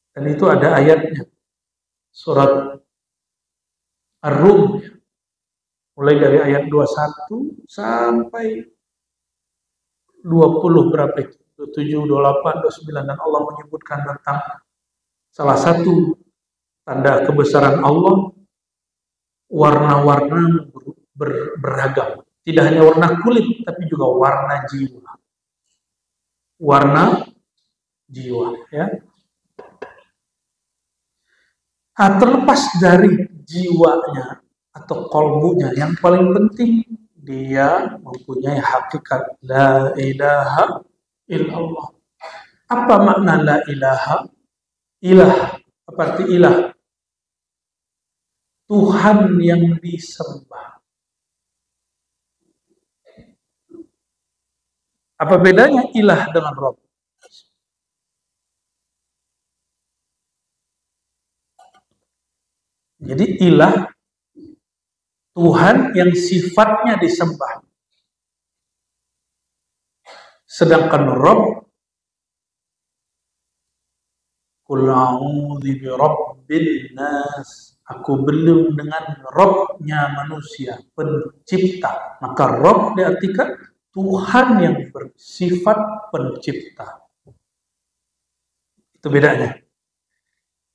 Dan itu ada ayatnya. Surat Ar-Rum, mulai dari ayat 21 sampai 20 berapa itu? 27, 28, 29, dan Allah menyebutkan tentang salah satu tanda kebesaran Allah, warna-warna beragam. Tidak hanya warna kulit, tapi juga warna jiwa. Warna jiwa, ya. Terlepas dari jiwanya atau kolbunya, yang paling penting dia mempunyai hakikat la ilaha illallah. Apa makna la ilaha? Ilah, apa arti ilah? Tuhan yang disembah. Apa bedanya ilah dengan Rabb? Jadi ilah, Tuhan yang sifatnya disembah. Sedangkan Rabb, Qul a'udzu bi rabbin nas, aku berlindung dengan Rabb-nya manusia, pencipta. Maka Rabb diartikan Tuhan yang bersifat pencipta. Itu bedanya.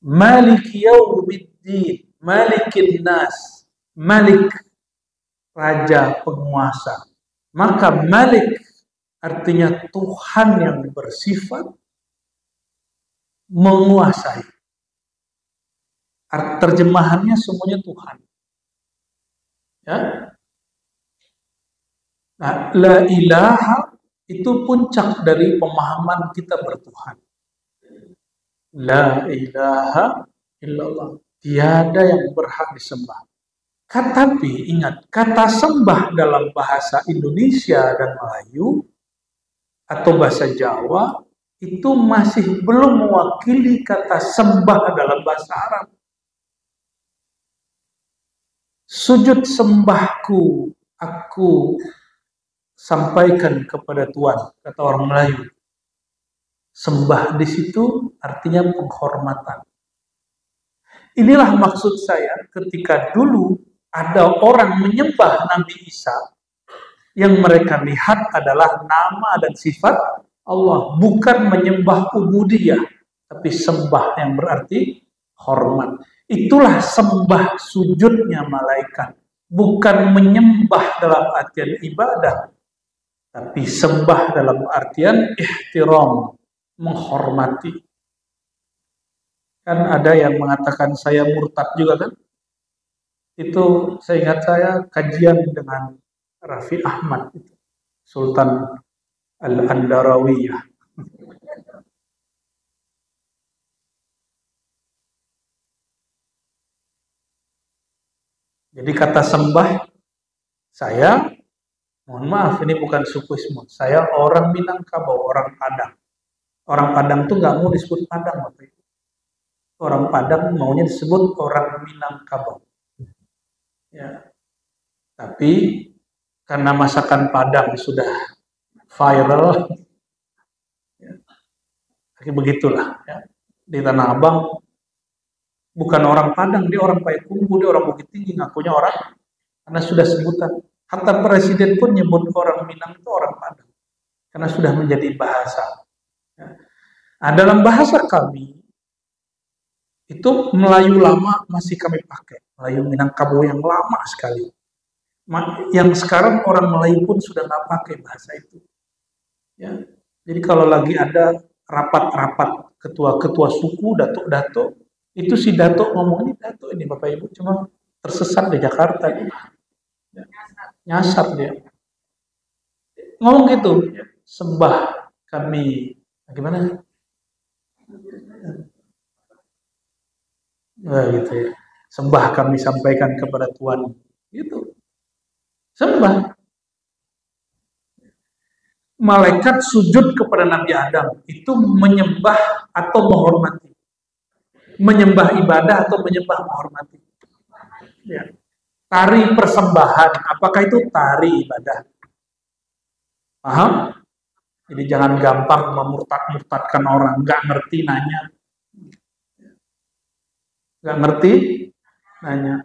Malik yaumiddin, malikin nas, malik, raja, penguasa. Maka malik artinya Tuhan yang bersifat menguasai. Terjemahannya semuanya Tuhan. Ya. Nah, la ilaha itu puncak dari pemahaman kita bertuhan. La ilaha illallah. Tiada yang berhak disembah. Tapi ingat, kata sembah dalam bahasa Indonesia dan Melayu atau bahasa Jawa itu masih belum mewakili kata sembah dalam bahasa Arab. Sujud sembahku, aku sampaikan kepada Tuhan, kata orang Melayu. Sembah di situ artinya penghormatan. Inilah maksud saya ketika dulu ada orang menyembah Nabi Isa, yang mereka lihat adalah nama dan sifat Allah, bukan menyembah ubudiyah, tapi sembah yang berarti hormat. Itulah sembah sujudnya malaikat, bukan menyembah dalam artian ibadah, tapi sembah dalam artian ihtiram, menghormati. Kan ada yang mengatakan saya murtad juga kan? Itu saya ingat saya kajian dengan Raffi Ahmad, Sultan Al-Andarawiyah. Jadi kata sembah, saya, mohon maaf ini bukan sukuisme, saya orang Minangkabau, orang Padang. Orang Padang tuh nggak mau disebut Padang, Bapak Ibu. Orang Padang maunya disebut orang Minangkabau. Ya. Tapi karena masakan Padang sudah viral, ya, begitulah. Ya. Di Tanah Abang bukan orang Padang, dia orang Payakumbuh, dia orang Bukit Tinggi, ngakunya orang, karena sudah sebutan. Hatta presiden pun nyebut orang Minang itu orang Padang, karena sudah menjadi bahasa. Nah, dalam bahasa kami, itu Melayu lama masih kami pakai, Melayu Minangkabau yang lama sekali. Yang sekarang orang Melayu pun sudah nggak pakai bahasa itu. Ya. Jadi kalau lagi ada rapat-rapat ketua-ketua suku, datuk-datuk, itu si datuk ngomong, ini datuk ini Bapak Ibu cuma tersesat di Jakarta, ya. Nyasar dia ngomong gitu, ya. Sembah kami, gimana? Nah, gitu ya. Sembah kami sampaikan kepada Tuhan, gitu. Sembah. Malaikat sujud kepada Nabi Adam itu menyembah atau menghormati. Menyembah ibadah atau menyembah menghormati. Ya. Tari persembahan, apakah itu tari ibadah? Paham? Jadi jangan gampang memurtad-murtadkan orang, nggak ngerti nanya. Nggak ngerti nanya.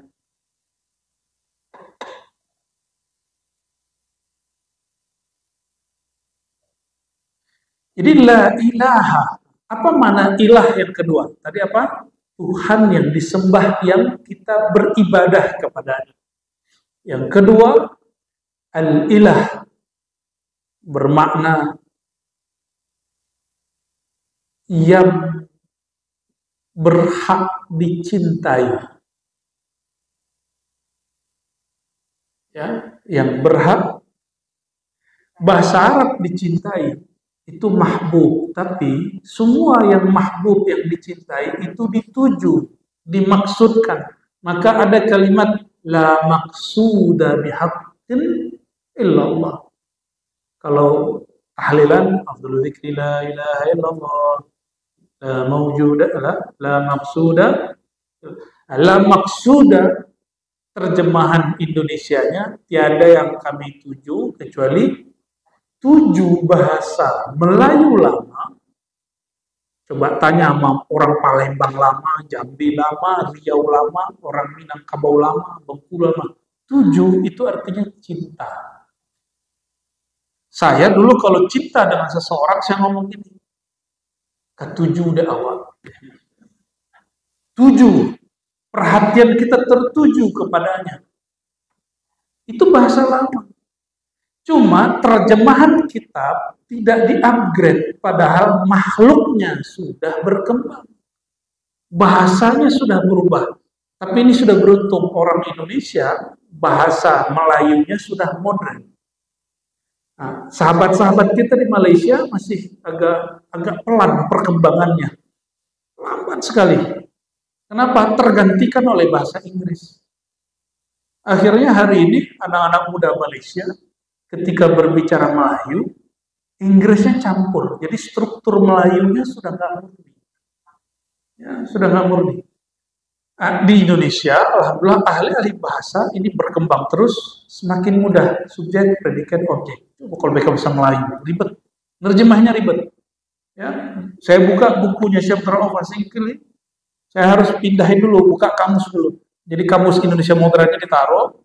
Jadi la ilaha. Apa makna ilah yang kedua? Tadi apa? Tuhan yang disembah, yang kita beribadah kepadanya. Yang kedua, al-ilah bermakna yang berhak dicintai. Ya, yang berhak. Bahasa Arab dicintai itu mahbub, tapi semua yang mahbub, yang dicintai itu dituju, dimaksudkan. Maka ada kalimat la maqsuda bihaqqin illallah. Kalau tahlilan afdhalu dzikri la ilaha illallah, la mawjuda la maqsuda. La maqsuda terjemahan Indonesianya tiada yang kami tuju kecuali 7 bahasa Melayu lama. Coba tanya sama orang Palembang lama, Jambi lama, Riau lama, orang Minangkabau lama, Bengkulu lama. 7 itu artinya cinta. Saya dulu kalau cinta dengan seseorang, saya ngomong gini, ketujuh udah awal. 7, perhatian kita tertuju kepadanya. Itu bahasa lama. Cuma terjemahan kitab tidak di-upgrade, padahal makhluknya sudah berkembang. Bahasanya sudah berubah. Tapi ini sudah beruntung orang Indonesia, bahasa Melayunya sudah modern. Nah, sahabat-sahabat kita di Malaysia masih agak pelan perkembangannya. Lambat sekali. Kenapa? Tergantikan oleh bahasa Inggris. Akhirnya hari ini anak-anak muda Malaysia ketika berbicara Melayu, Inggrisnya campur, jadi struktur Melayunya sudah nggak murni. Ya, sudah nggak murni. Di Indonesia, alhamdulillah ahli-ahli bahasa ini berkembang terus, semakin mudah subjek, predikat, objek. Kalau mereka bisa Melayu, ribet. Nerjemahnya ribet. Ya, saya buka bukunya Chapter of Asingkili, saya harus pindahin dulu, buka kamus dulu. Jadi kamus Indonesia modernnya ditaruh,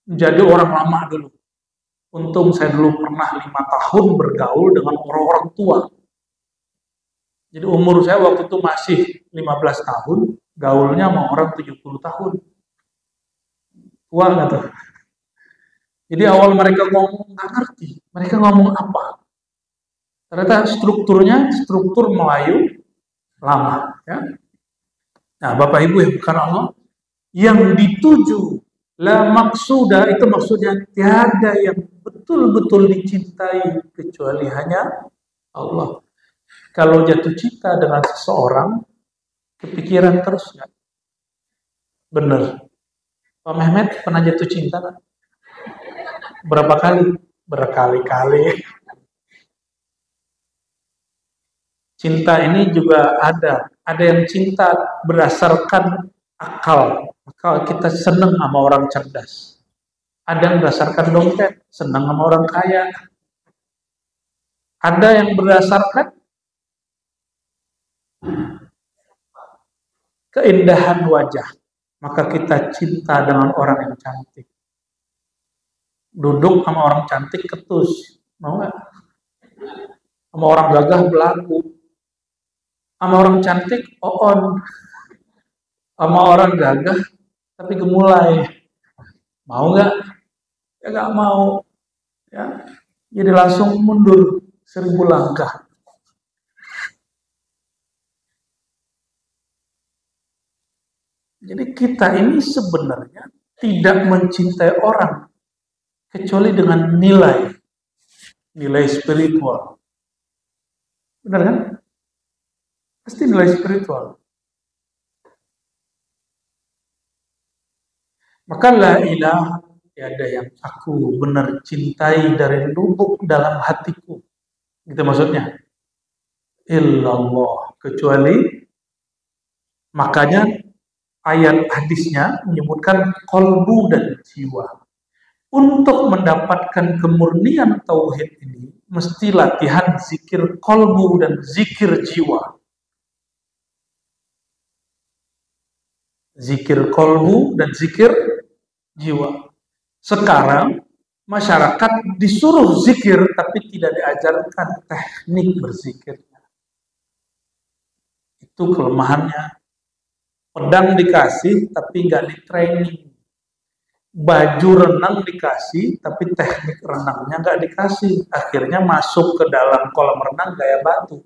menjadi orang lama dulu. Untung saya dulu pernah 5 tahun bergaul dengan orang-orang tua. Jadi umur saya waktu itu masih 15 tahun, gaulnya sama orang 70 tahun. Tua nggak tuh? Jadi awal mereka ngomong nggak ngerti, mereka ngomong apa? Ternyata strukturnya struktur Melayu lama. Ya. Nah, Bapak Ibu yang bukan Allah, yang dituju la maksuda itu maksudnya tiada yang betul-betul dicintai kecuali hanya Allah. Kalau jatuh cinta dengan seseorang, kepikiran terus nggak? Bener. Pak Mehmet pernah jatuh cinta nggak? Berapa kali? Berkali-kali. Cinta ini juga ada yang cinta berdasarkan akal. Akal kita senang sama orang cerdas. Ada yang berdasarkan dompet, senang sama orang kaya. Ada yang berdasarkan keindahan wajah. Maka kita cinta dengan orang yang cantik. Duduk sama orang cantik ketus. Mau nggak? Sama orang gagah belagu. Sama orang cantik oon. Sama orang gagah tapi gemulai. Mau nggak? Ya nggak mau. Ya. Jadi langsung mundur 1000 langkah. Jadi kita ini sebenarnya tidak mencintai orang kecuali dengan nilai spiritual. Benar kan? Pasti nilai spiritual. Maka la ilaha, tiada yang aku benar cintai dari lubuk dalam hatiku. Gitu maksudnya. Illallah, kecuali, makanya ayat hadisnya menyebutkan kolbu dan jiwa. Untuk mendapatkan kemurnian tauhid ini, mesti latihan zikir kolbu dan zikir jiwa. Zikir kolbu dan zikir jiwa. Sekarang masyarakat disuruh zikir tapi tidak diajarkan teknik berzikirnya. Itu kelemahannya. Pedang dikasih tapi nggak di training. Baju renang dikasih tapi teknik renangnya nggak dikasih. Akhirnya masuk ke dalam kolam renang gaya batu.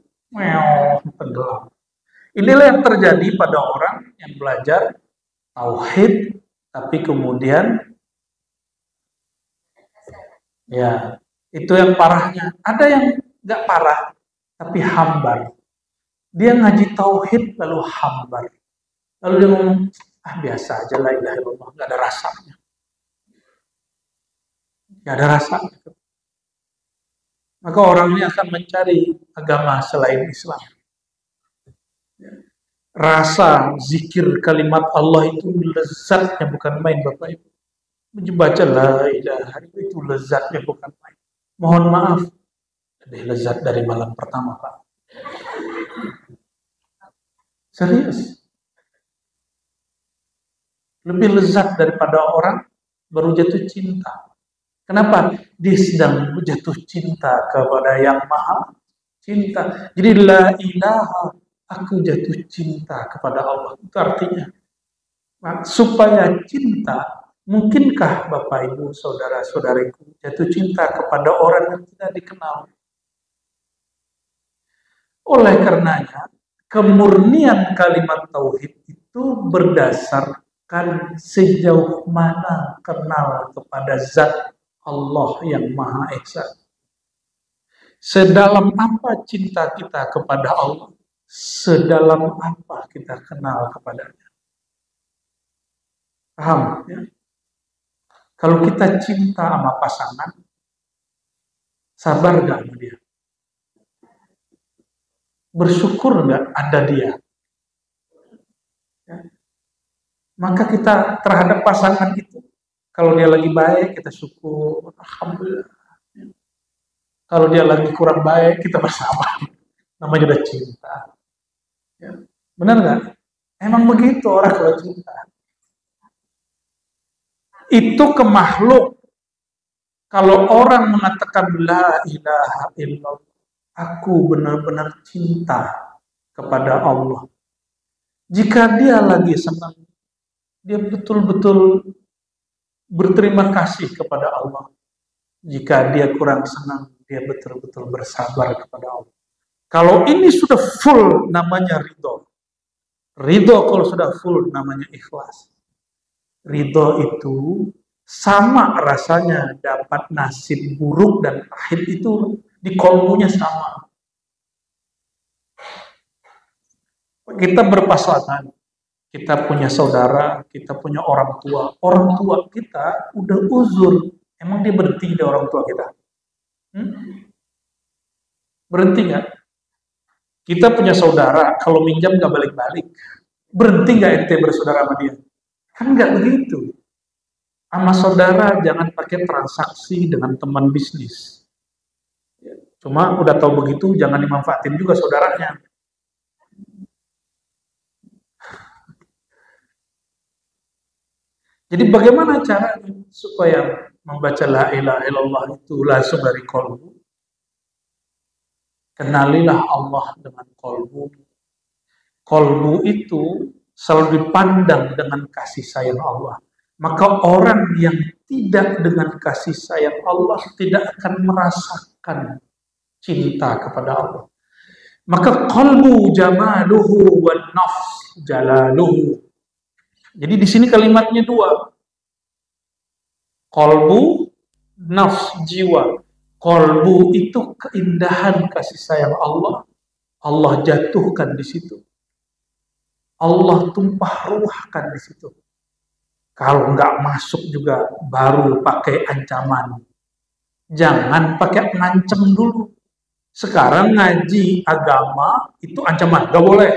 Tenggelam. Inilah yang terjadi pada orang yang belajar tauhid tapi kemudian ya itu yang parahnya. Ada yang nggak parah tapi hambar. Dia ngaji tauhid lalu hambar. Lalu dia ngomong, biasa aja la ilaha illallah, nggak ada rasanya. Nggak ada rasanya. Maka orang ini akan mencari agama selain Islam. Rasa zikir kalimat Allah itu lezatnya bukan main, Bapak Ibu. Membaca la ilaha itu lezatnya bukan main. Mohon maaf, lebih lezat dari malam pertama, Pak. Serius. Lebih lezat daripada orang baru jatuh cinta. Kenapa? Dia sedang jatuh cinta kepada yang maha cinta. Jadi la ilaha, aku jatuh cinta kepada Allah. Itu artinya. Nah, supaya cinta, mungkinkah Bapak Ibu, saudara-saudariku jatuh cinta kepada orang yang tidak dikenal? Oleh karenanya, kemurnian kalimat tauhid itu berdasarkan sejauh mana kenal kepada zat Allah yang Maha Esa. Sedalam apa cinta kita kepada Allah, sedalam apa kita kenal kepadanya. Paham? Ya? Kalau kita cinta sama pasangan, sabar gak sama dia? bersyukur nggak ada dia? Ya. Maka kita terhadap pasangan itu, kalau dia lagi baik, kita syukur, alhamdulillah. Kalau dia lagi kurang baik, kita bersabar. Namanya udah cinta. Ya. Benar nggak? Emang begitu orang kalau cinta. Itu ke makhluk. Kalau orang mengatakan la ilaha illallah, aku benar-benar cinta kepada Allah. Jika dia lagi senang, dia betul-betul berterima kasih kepada Allah. Jika dia kurang senang, dia betul-betul bersabar kepada Allah. Kalau ini sudah full, namanya ridho. Ridho kalau sudah full, namanya ikhlas. Ridho itu sama rasanya dapat nasib buruk dan pahit itu di kolbunya sama. Kita berpasangan, kita punya saudara, kita punya orang tua. Orang tua kita udah uzur. Emang dia berhenti dari orang tua kita? Berhenti nggak? Kita punya saudara, kalau minjam nggak balik-balik. Berhenti nggak ente bersaudara sama dia? Kan nggak begitu. Sama saudara jangan pakai transaksi dengan teman bisnis. Cuma udah tahu begitu, jangan dimanfaatin juga saudaranya. Jadi bagaimana caranya supaya membaca la ilaha illallah itu langsung dari kolbu? Kenalilah Allah dengan kolbu. Kolbu itu selalu dipandang dengan kasih sayang Allah. Maka orang yang tidak dengan kasih sayang Allah tidak akan merasakan cinta kepada Allah. Maka qalbu jamaluhu wan nafs jalaluhu. Jadi di sini kalimatnya dua. Qalbu, nafs, jiwa. Qalbu itu keindahan kasih sayang Allah. Allah jatuhkan di situ. Allah tumpah ruahkan di situ. Kalau nggak masuk juga baru pakai ancaman. Jangan pakai ngancem dulu. Sekarang ngaji agama itu ancaman, nggak boleh.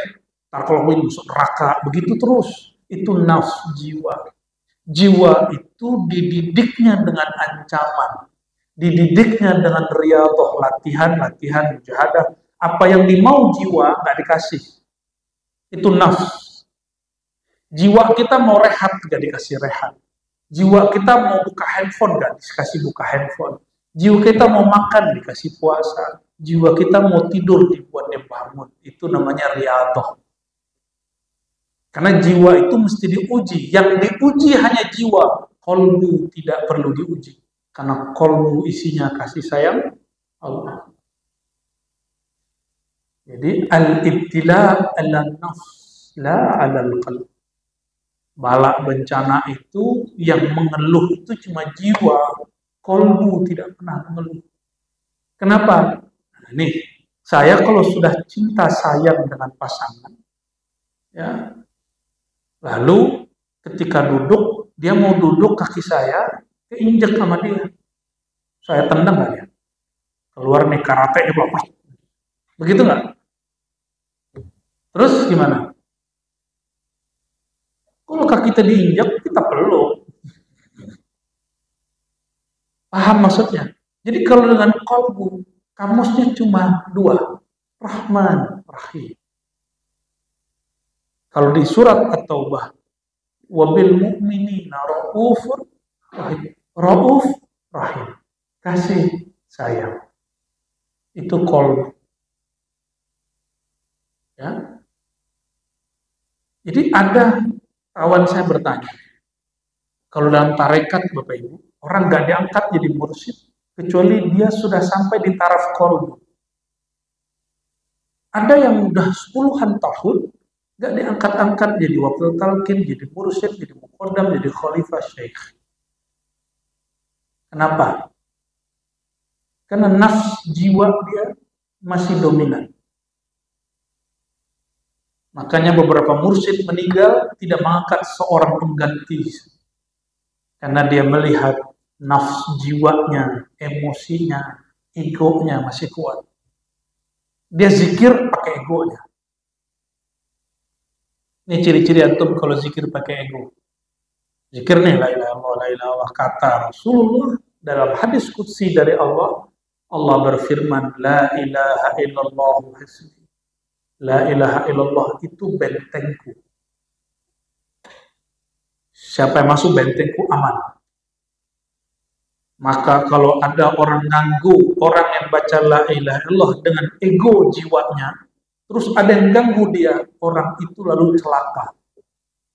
Ntar kalau ini masuk neraka, begitu terus. Itu nafs jiwa. Jiwa itu dididiknya dengan ancaman. Dididiknya dengan riyadhah, latihan mujahadah. Apa yang dimau jiwa nggak dikasih. Itu nafs. Jiwa kita mau rehat nggak dikasih rehat. Jiwa kita mau buka handphone nggak dikasih buka handphone. Jiwa kita mau makan dikasih puasa. Jiwa kita mau tidur dibuat dia bangun. Itu namanya riyadhah. Karena jiwa itu mesti diuji. Yang diuji hanya jiwa. Qalbu tidak perlu diuji. Karena qalbu isinya kasih sayang Allah. Jadi al-ibtila ala-nafs la ala-al-qalb. Bala bencana itu yang mengeluh itu cuma jiwa. Qalbu tidak pernah mengeluh. Kenapa? Nah, nih, saya kalau sudah cinta sayang dengan pasangan, ya, lalu ketika duduk, dia mau duduk kaki saya, keinjek sama dia. Saya tendang nggak dia? Keluar nih karate di pelopor. Begitu nggak? Terus gimana? Kalau kaki kita diinjak, kita peluk. Paham maksudnya? Jadi kalau dengan qalbu, kamusnya cuma dua. Rahman, Rahim. Kalau di surat At-Taubah, wabil mu'minina ra'ufur rahim. Ra'uf, rahim. Kasih sayang. Itu qalbu. Ya. Jadi ada kawan saya bertanya, kalau dalam tarekat Bapak Ibu, orang gak diangkat jadi mursyid, kecuali dia sudah sampai di taraf qalbu. Ada yang udah 10-an tahun, gak diangkat-angkat jadi wakil talqin, jadi mursyid, jadi muqaddam, jadi khalifah syekh. Kenapa? Karena nafs jiwa dia masih dominan. Makanya beberapa mursyid meninggal tidak mengangkat seorang pengganti. Karena dia melihat nafs jiwanya, emosinya, egonya masih kuat. Dia zikir pakai egonya. Ini ciri-ciri antum kalau zikir pakai ego. Zikir nih la ilaha illallah, la ilaha illallah, kata Rasulullah dalam hadis qudsi dari Allah. Allah berfirman, la ilaha illallah hasbi. La ilaha illallah itu bentengku. Siapa yang masuk bentengku aman. Maka kalau ada orang ganggu, orang yang baca la ilaha illallah dengan ego jiwanya, terus ada yang ganggu dia, orang itu lalu celaka.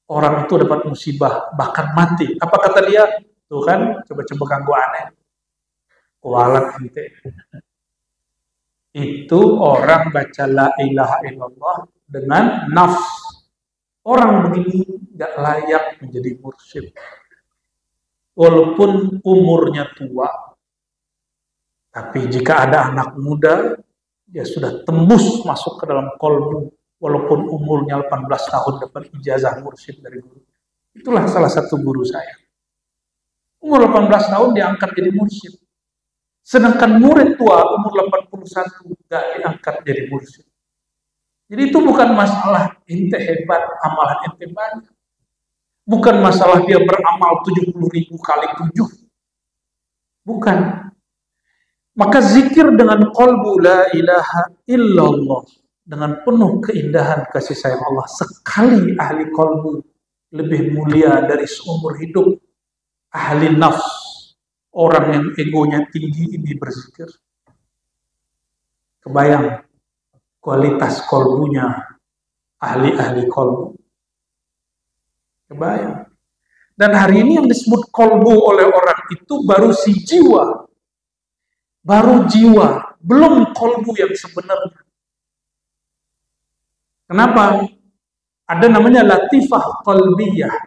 Orang itu dapat musibah, bahkan mati. Apa kata dia? Tuh kan, coba-coba ganggu aneh. Kualat ente. Itu orang baca la ilaha illallah dengan nafs. Orang begini gak layak menjadi mursyid. Walaupun umurnya tua, tapi jika ada anak muda, dia sudah tembus masuk ke dalam kolbu, walaupun umurnya 18 tahun dapat ijazah mursyid dari guru. Itulah salah satu guru saya. Umur 18 tahun diangkat jadi mursyid. Sedangkan murid tua umur 81 gak diangkat jadi mursyid. Jadi itu bukan masalah ente hebat, amalan ente banyak. Bukan masalah dia beramal 70.000 kali 7. Bukan. Maka zikir dengan qalbu la ilaha illallah, dengan penuh keindahan kasih sayang Allah, sekali ahli qalbu lebih mulia dari seumur hidup ahli nafs, orang yang egonya tinggi ini berzikir. Kebayang kualitas qalbunya ahli-ahli qalbu. Kebayang. Dan hari ini yang disebut qalbu oleh orang itu baru si jiwa. Baru jiwa, belum qalbu yang sebenarnya. Kenapa? Ada namanya latifah qalbiyah.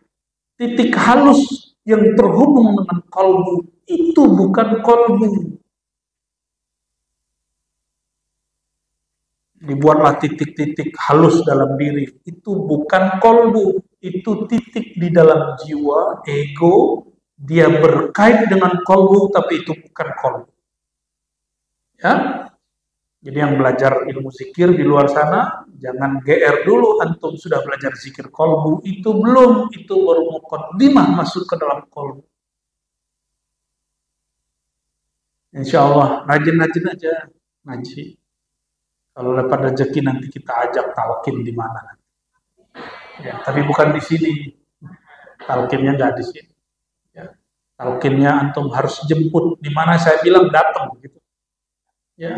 Titik halus yang terhubung dengan qalbu. Itu bukan qalbu. Dibuatlah titik-titik halus dalam diri. Itu bukan qalbu. Itu titik di dalam jiwa, ego. Dia berkait dengan qalbu, tapi itu bukan qalbu. Ya, jadi yang belajar ilmu zikir di luar sana, jangan GR dulu, antum sudah belajar zikir qalbu, itu belum, itu baru muqaddimah masuk ke dalam qalbu. Insya Allah, rajin-rajin aja ngaji. Kalau dapat rezeki nanti kita ajak talqin di mana. Ya, tapi bukan di sini. Talqinnya nggak di sini. Ya, talqinnya antum harus jemput di mana saya bilang datang gitu. Ya,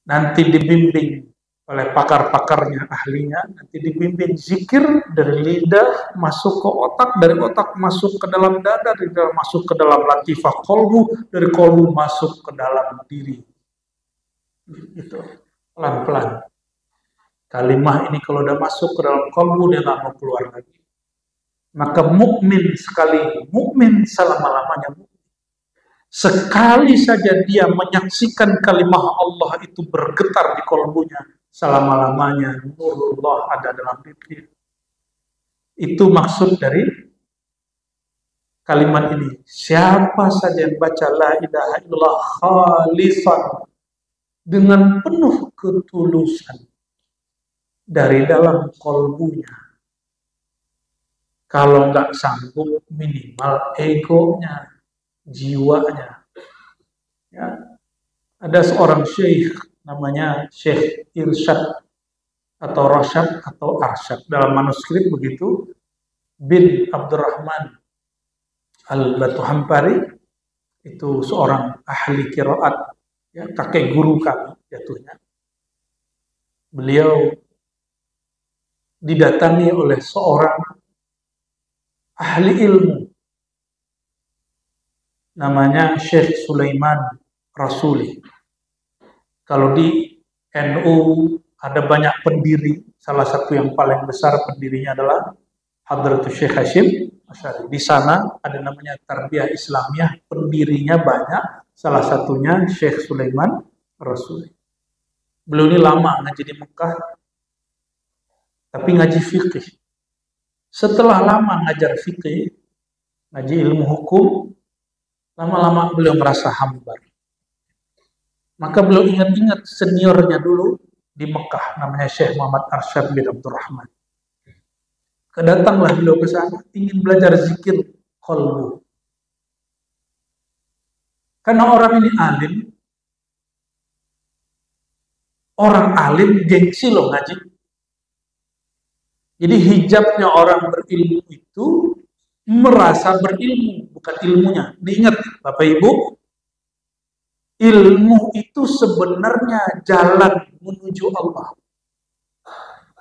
nanti dibimbing oleh pakar-pakarnya, ahlinya, nanti dibimbing zikir dari lidah masuk ke otak, dari otak masuk ke dalam dada, dari dalam masuk ke dalam latifah qalbu, dari qalbu masuk ke dalam diri. Gitu, pelan-pelan. Kalimah ini kalau udah masuk ke dalam qalbu, dia nggak mau keluar lagi. Maka mukmin sekali, mukmin selama-lamanya. Sekali saja dia menyaksikan kalimah Allah itu bergetar di qalbunya, selama-lamanya nurullah ada dalam diri. Itu maksud dari kalimat ini. Siapa saja yang baca la ilaha illallah khalisan, dengan penuh ketulusan dari dalam qalbunya. Kalau nggak sanggup, minimal egonya, jiwanya. Ya. Ada seorang syekh namanya Syekh Irsyad atau Rasyad atau Arsyad, dalam manuskrip begitu, bin Abdurrahman Al-Batuhampari, itu seorang ahli qiraat, ya, kakek guru kami jatuhnya. Beliau didatangi oleh seorang ahli ilmu namanya Syekh Sulaiman Rasuli. Kalau di NU ada banyak pendiri, salah satu yang paling besar pendirinya adalah Hadratus Syekh Hashim Asy'ari. Di sana ada namanya Tarbiyah Islamiyah, pendirinya banyak, salah satunya Syekh Sulaiman Rasuli. Beliau ini lama ngaji di Mekah, tapi ngaji fikih. Setelah lama ngajar fikih, ngaji ilmu hukum, lama-lama beliau merasa hambar. Maka beliau ingat-ingat seniornya dulu, di Mekah, namanya Syekh Muhammad Arsyad bin Abdurrahman. Kedatanglah beliau ke sana, ingin belajar zikir qalbu. Karena orang ini alim, orang alim gengsi loh ngaji. Jadi hijabnya orang berilmu itu merasa berilmu, bukan ilmunya. Diingat Bapak Ibu, ilmu itu sebenarnya jalan menuju Allah.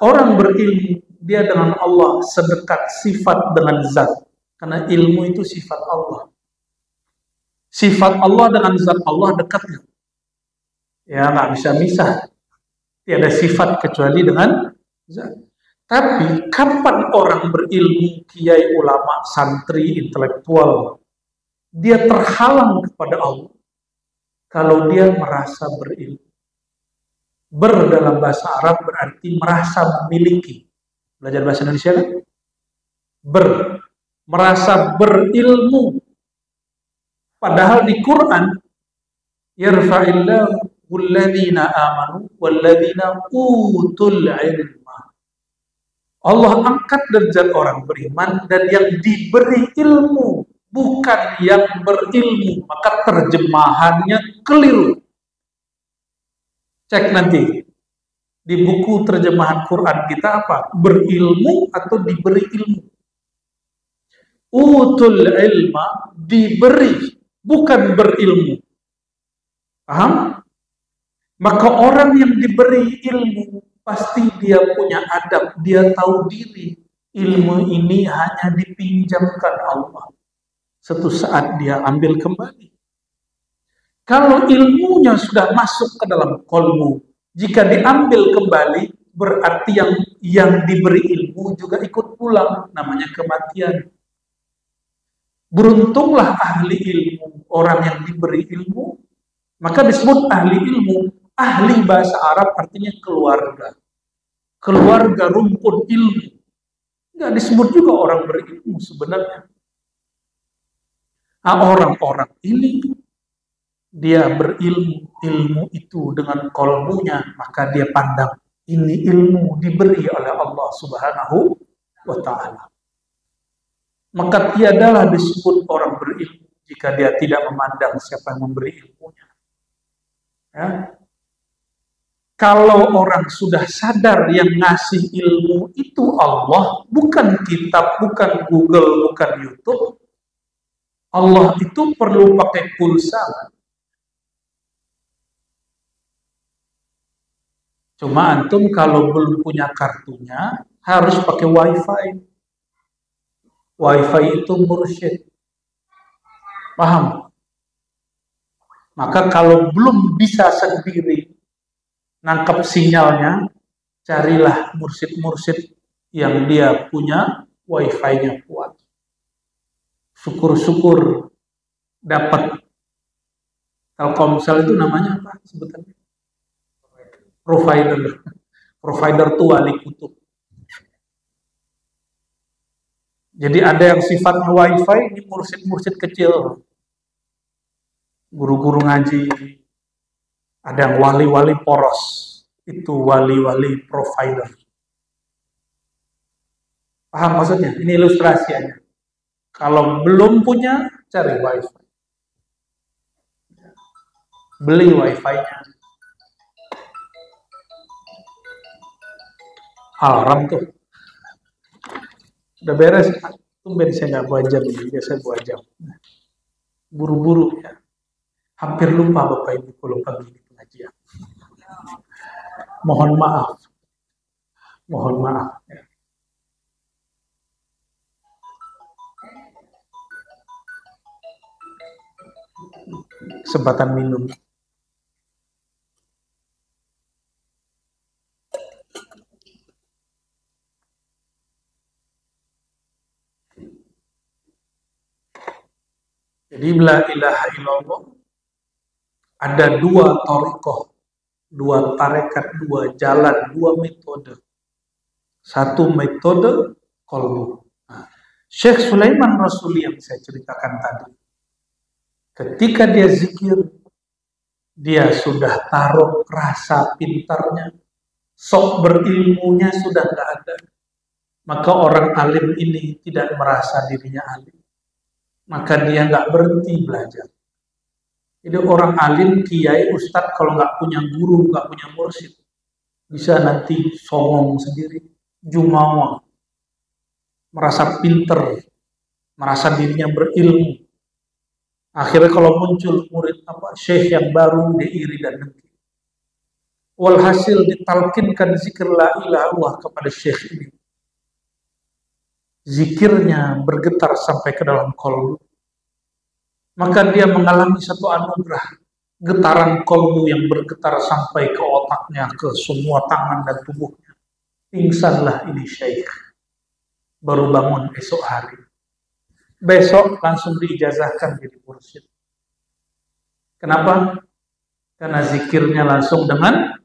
Orang berilmu, dia dengan Allah sedekat sifat dengan zat. Karena ilmu itu sifat Allah. Sifat Allah dengan zat Allah dekatnya. Ya, nggak bisa misah. Tiada sifat kecuali dengan zat. Tapi kapan orang berilmu, kiai, ulama, santri, intelektual, dia terhalang kepada Allah kalau dia merasa berilmu. Ber dalam bahasa Arab berarti merasa memiliki. Belajar bahasa Indonesia kan? Merasa berilmu. Padahal di Quran, yarfa'illahu alladhina amanu walladhina utul ilma. Allah angkat derajat orang beriman dan yang diberi ilmu, bukan yang berilmu. Maka terjemahannya keliru. Cek nanti di buku terjemahan Quran kita apa? Berilmu atau diberi ilmu? Utul ilma, diberi, bukan berilmu. Paham? Maka orang yang diberi ilmu pasti dia punya adab, dia tahu diri. Ilmu ini hanya dipinjamkan Allah. Suatu saat dia ambil kembali. Kalau ilmunya sudah masuk ke dalam qalbu, jika diambil kembali, berarti yang diberi ilmu juga ikut pulang, namanya kematian. Beruntunglah ahli ilmu, orang yang diberi ilmu, maka disebut ahli ilmu. Ahli bahasa Arab artinya keluarga. Keluarga rumpun ilmu. Nggak disebut juga orang berilmu sebenarnya. Nah, orang-orang ini dia berilmu, ilmu itu dengan qalbunya, maka dia pandang ini ilmu diberi oleh Allah Subhanahu wa ta'ala. Maka tiadalah disebut orang berilmu jika dia tidak memandang siapa yang memberi ilmunya. Ya. Kalau orang sudah sadar yang ngasih ilmu itu Allah, bukan kitab, bukan Google, bukan YouTube, Allah itu perlu pakai pulsa. Cuma antum kalau belum punya kartunya, harus pakai wifi. Wifi itu mursyid. Paham? Maka kalau belum bisa sendiri nangkap sinyalnya, carilah mursyid-mursyid yang dia punya wifi-nya kuat. Syukur-syukur dapat. Telkomsel itu namanya apa sebutannya? Provider itu wali kutub. Jadi ada yang sifatnya wifi, ini mursyid-mursyid kecil. Guru-guru ngaji. Ada yang wali-wali poros, itu wali-wali provider. Paham maksudnya? Ini ilustrasinya. Kalau belum punya, cari wifi. Beli wifi-nya. Haram tuh. Udah beres, tumben saya nggak 2 jam, biasa 2 jam. Buru-buru ya. Hampir lupa Bapak Ibu kalau pagi pengajian. Mohon maaf. Mohon maaf. Ya. Kesempatan minum. Jadi la ilaha illallah ada 2 thariqah, 2 tarekat, 2 jalan, 2 metode. Satu metode qalbu. Nah, Syekh Sulaiman Rasuli yang saya ceritakan tadi, ketika dia zikir, dia sudah taruh rasa pintarnya, sok berilmunya sudah nggak ada. Maka orang alim ini tidak merasa dirinya alim. Maka dia nggak berhenti belajar. Jadi orang alim, kiai, ustadz kalau nggak punya guru, nggak punya mursyid, bisa nanti songong sendiri, jumawa, merasa pinter, merasa dirinya berilmu. Akhirnya kalau muncul murid syekh yang baru, dia iri dan dengki. Walhasil ditalkinkan zikir la ilaha illallah kepada syekh ini. Zikirnya bergetar sampai ke dalam kolbu. Maka dia mengalami satu anugerah, getaran kolbu yang bergetar sampai ke otaknya, ke semua tangan dan tubuhnya. Pingsanlah ini syekh. Baru bangun esok hari. Besok langsung diijazahkan jadi mursyid. Kenapa? Karena zikirnya langsung dengan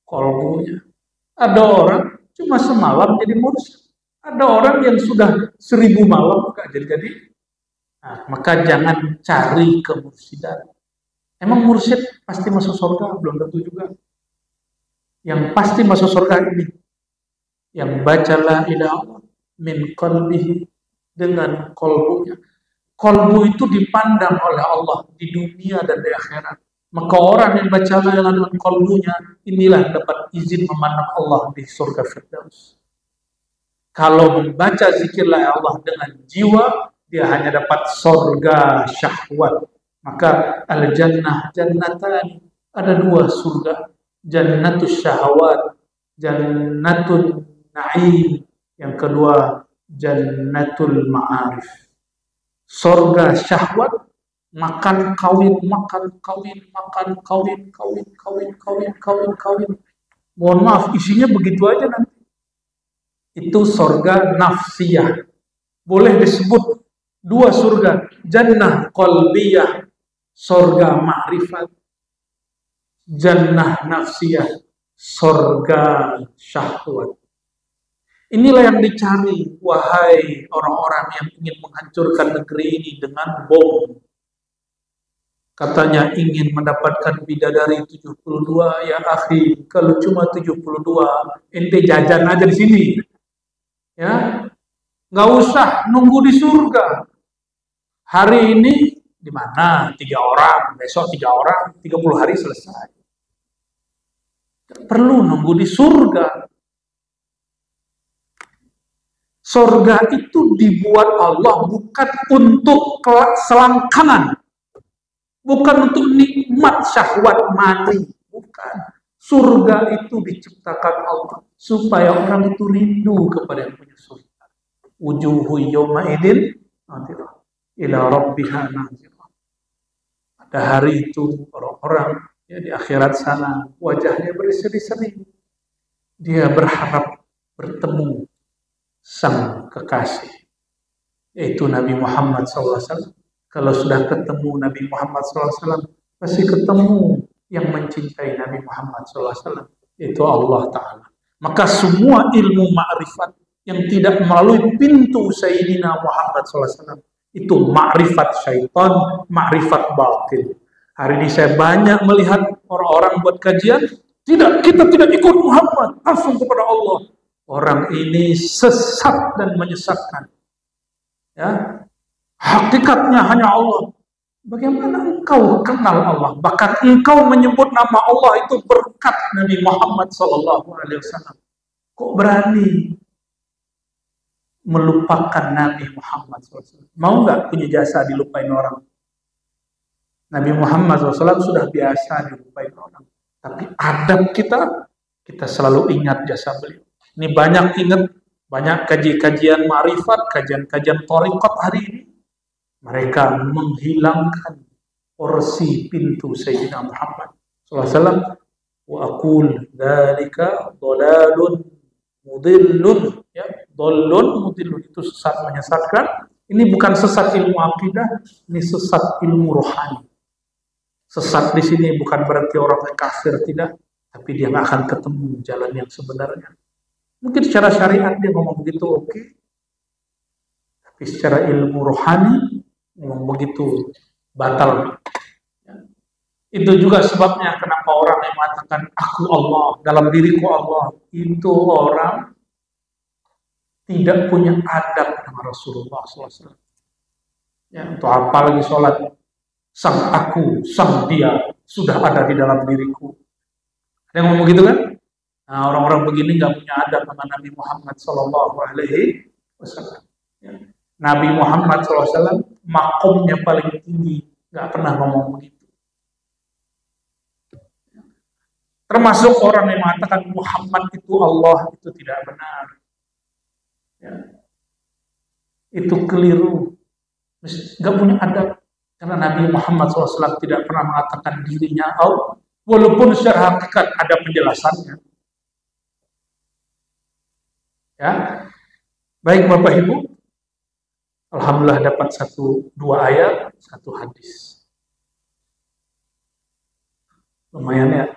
kolbunya. Ada orang cuma semalam jadi mursyid. Ada orang yang sudah 1000 malam gak jadi-jadi. Nah, maka jangan cari kemursidan. Emang mursyid pasti masuk surga? Belum tentu juga. Yang pasti masuk surga ini, yang baca la ilaha min qalbihi, dengan kolbunya. Kolbu itu dipandang oleh Allah di dunia dan di akhirat. Maka orang yang baca la ilaha dengan kolbunya, inilah dapat izin memandang Allah di surga Firdaus. Kalau membaca zikir la ilaha dengan jiwa, dia hanya dapat surga syahwat. Maka al-jannah jannatan, ada 2 surga, jannatus syahwat, jannatul na'im, yang kedua jannatul ma'arif. Surga syahwat, makan kawin, makan kawin, makan kawin, kawin, kawin, kawin, kawin, kawin. Mohon maaf, isinya begitu aja nanti. Itu surga nafsiyah. Boleh disebut 2 surga, jannah qalbiyah, surga ma'rifat, jannah nafsiyah, surga syahwat. Inilah yang dicari, wahai orang-orang yang ingin menghancurkan negeri ini dengan bom. Katanya ingin mendapatkan bidadari 72, ya akhi, kalau cuma 72, ente jajan aja di sini. Ya, nggak usah nunggu di surga. Hari ini di mana 3 orang, besok 3 orang, 30 hari selesai. Perlu nunggu di surga. Surga itu dibuat Allah bukan untuk selangkangan, bukan untuk nikmat syahwat mati, bukan. Surga itu diciptakan Allah supaya orang itu rindu kepada yang punya surga. Wujuhu yawma idin nadirah ila rabbiha nazirah. Pada hari itu orang-orang ya di akhirat sana wajahnya berseri-seri. Dia berharap bertemu sang kekasih, yaitu Nabi Muhammad SAW. Kalau sudah ketemu Nabi Muhammad SAW, pasti ketemu yang mencintai Nabi Muhammad SAW, yaitu Allah Ta'ala. Maka semua ilmu ma'rifat yang tidak melalui pintu Sayyidina Muhammad SAW, itu ma'rifat syaitan, ma'rifat batin. Hari ini saya banyak melihat orang-orang buat kajian, kita tidak ikut Muhammad, langsung kepada Allah. Orang ini sesat dan menyesatkan. Ya, hakikatnya hanya Allah. Bagaimana engkau kenal Allah? Bahkan engkau menyebut nama Allah itu berkat Nabi Muhammad SAW. Kok berani melupakan Nabi Muhammad SAW? Mau nggak punya jasa dilupain orang? Nabi Muhammad SAW sudah biasa dilupain orang. Tapi adab kita selalu ingat jasa beliau. Ini banyak ingat, banyak kajian ma'rifat, kajian thariqat hari ini. Mereka menghilangkan porsi pintu Sayyidina Muhammad SAW. Wa aqul dzalika dhalalun mudillun, ya, dhallun mudillun, itu sesat menyesatkan. Ini bukan sesat ilmu akidah, ini sesat ilmu rohani. Sesat di sini bukan berarti orang kafir, tidak, tapi dia nggak akan ketemu jalan yang sebenarnya. Mungkin secara syariat dia ngomong begitu oke, tapi secara ilmu rohani ngomong begitu batal. Itu juga sebabnya kenapa orang yang mengatakan aku Allah, dalam diriku Allah, itu orang tidak punya adab dengan Rasulullah SAW. Ya, untuk apa lagi sholat? Sang aku, sang dia sudah ada di dalam diriku. Ada yang ngomong gitu kan? Nah, orang-orang begini nggak punya adab dengan Nabi Muhammad SAW. Ya. Nabi Muhammad SAW makomnya paling tinggi, nggak pernah ngomong begitu. Termasuk orang yang mengatakan Muhammad itu Allah, itu tidak benar. Ya. Itu keliru. Nggak punya adab. Karena Nabi Muhammad SAW tidak pernah mengatakan dirinya Allah. Walaupun secara hakikat ada penjelasannya. Ya. Baik Bapak Ibu. Alhamdulillah dapat 2 ayat, 1 hadis. Lumayan ya.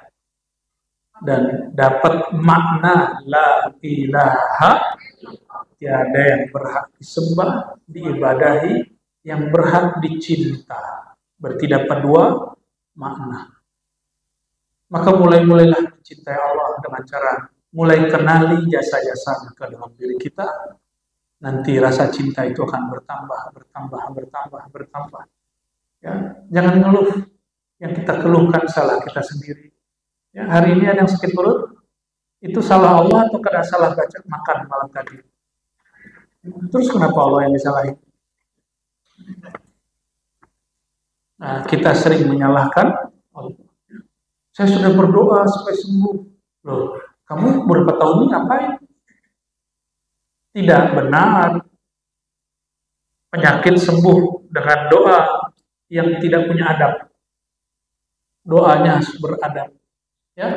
Dan dapat makna la ilaha, tiada yang berhak disembah, diibadahi, yang berhak dicinta. Berarti dapat 2 makna. Maka mulailah mencintai Allah dengan cara mulai kenali jasa-jasanya ke dalam diri kita. Nanti rasa cinta itu akan bertambah. Ya, jangan ngeluh. Yang kita keluhkan salah kita sendiri. Ya, hari ini ada yang sakit perut, itu salah Allah atau karena salah baca makan malam tadi? Terus kenapa Allah yang disalahin? Nah, kita sering menyalahkan Allah. Saya sudah berdoa supaya sembuh. Loh, kamu berapa tahun ini ngapain? Tidak benar. Penyakit sembuh dengan doa yang tidak punya adab. Doanya harus beradab. Ya,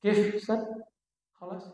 Ustaz. Khalas.